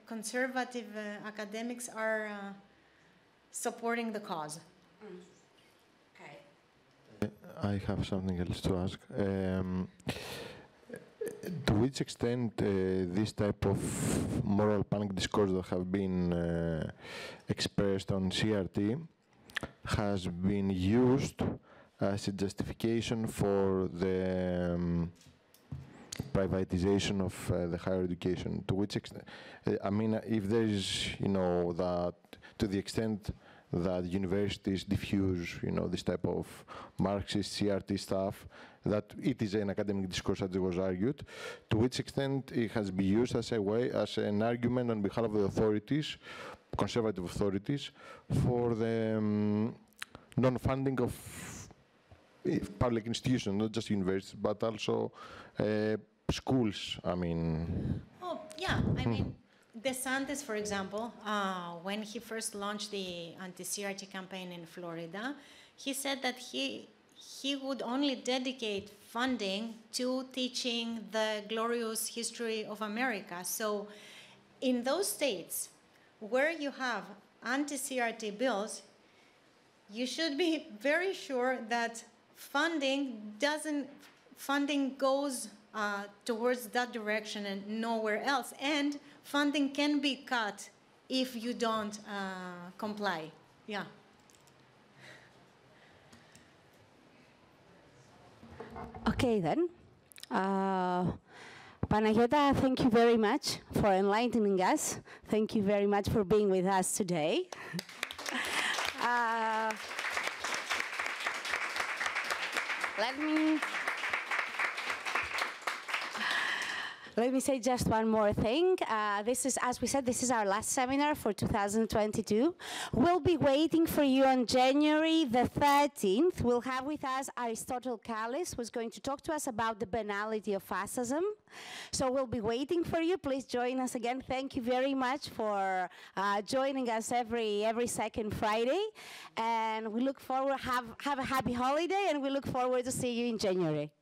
conservative academics are supporting the cause. Okay. I have something else to ask. To which extent this type of moral panic discourse that have been expressed on CRT has been used as a justification for the privatization of the higher education? To which extent? I mean, if there is, you know, that to the extent that universities diffuse, you know, this type of Marxist CRT stuff, that it is an academic discourse, as it was argued, to which extent it has been used as a way, as an argument on behalf of the authorities, conservative authorities, for the non-funding of public institutions, not just universities, but also schools, I mean. Oh, yeah, I mean, DeSantis, for example, when he first launched the anti-CRT campaign in Florida, he said that he would only dedicate funding to teaching the glorious history of America. So in those states where you have anti-CRT bills, you should be very sure that funding goes towards that direction and nowhere else. And funding can be cut if you don't comply. Yeah. Okay, then. Panayota, thank you very much for enlightening us. Thank you very much for being with us today. Let me say just one more thing. This is, as we said, this is our last seminar for 2022. We'll be waiting for you on January the 13th. We'll have with us Aristotle Kallis, who's going to talk to us about the banality of fascism. So we'll be waiting for you. Please join us again. Thank you very much for joining us every second Friday. And we look forward, have a happy holiday, and we look forward to see you in January.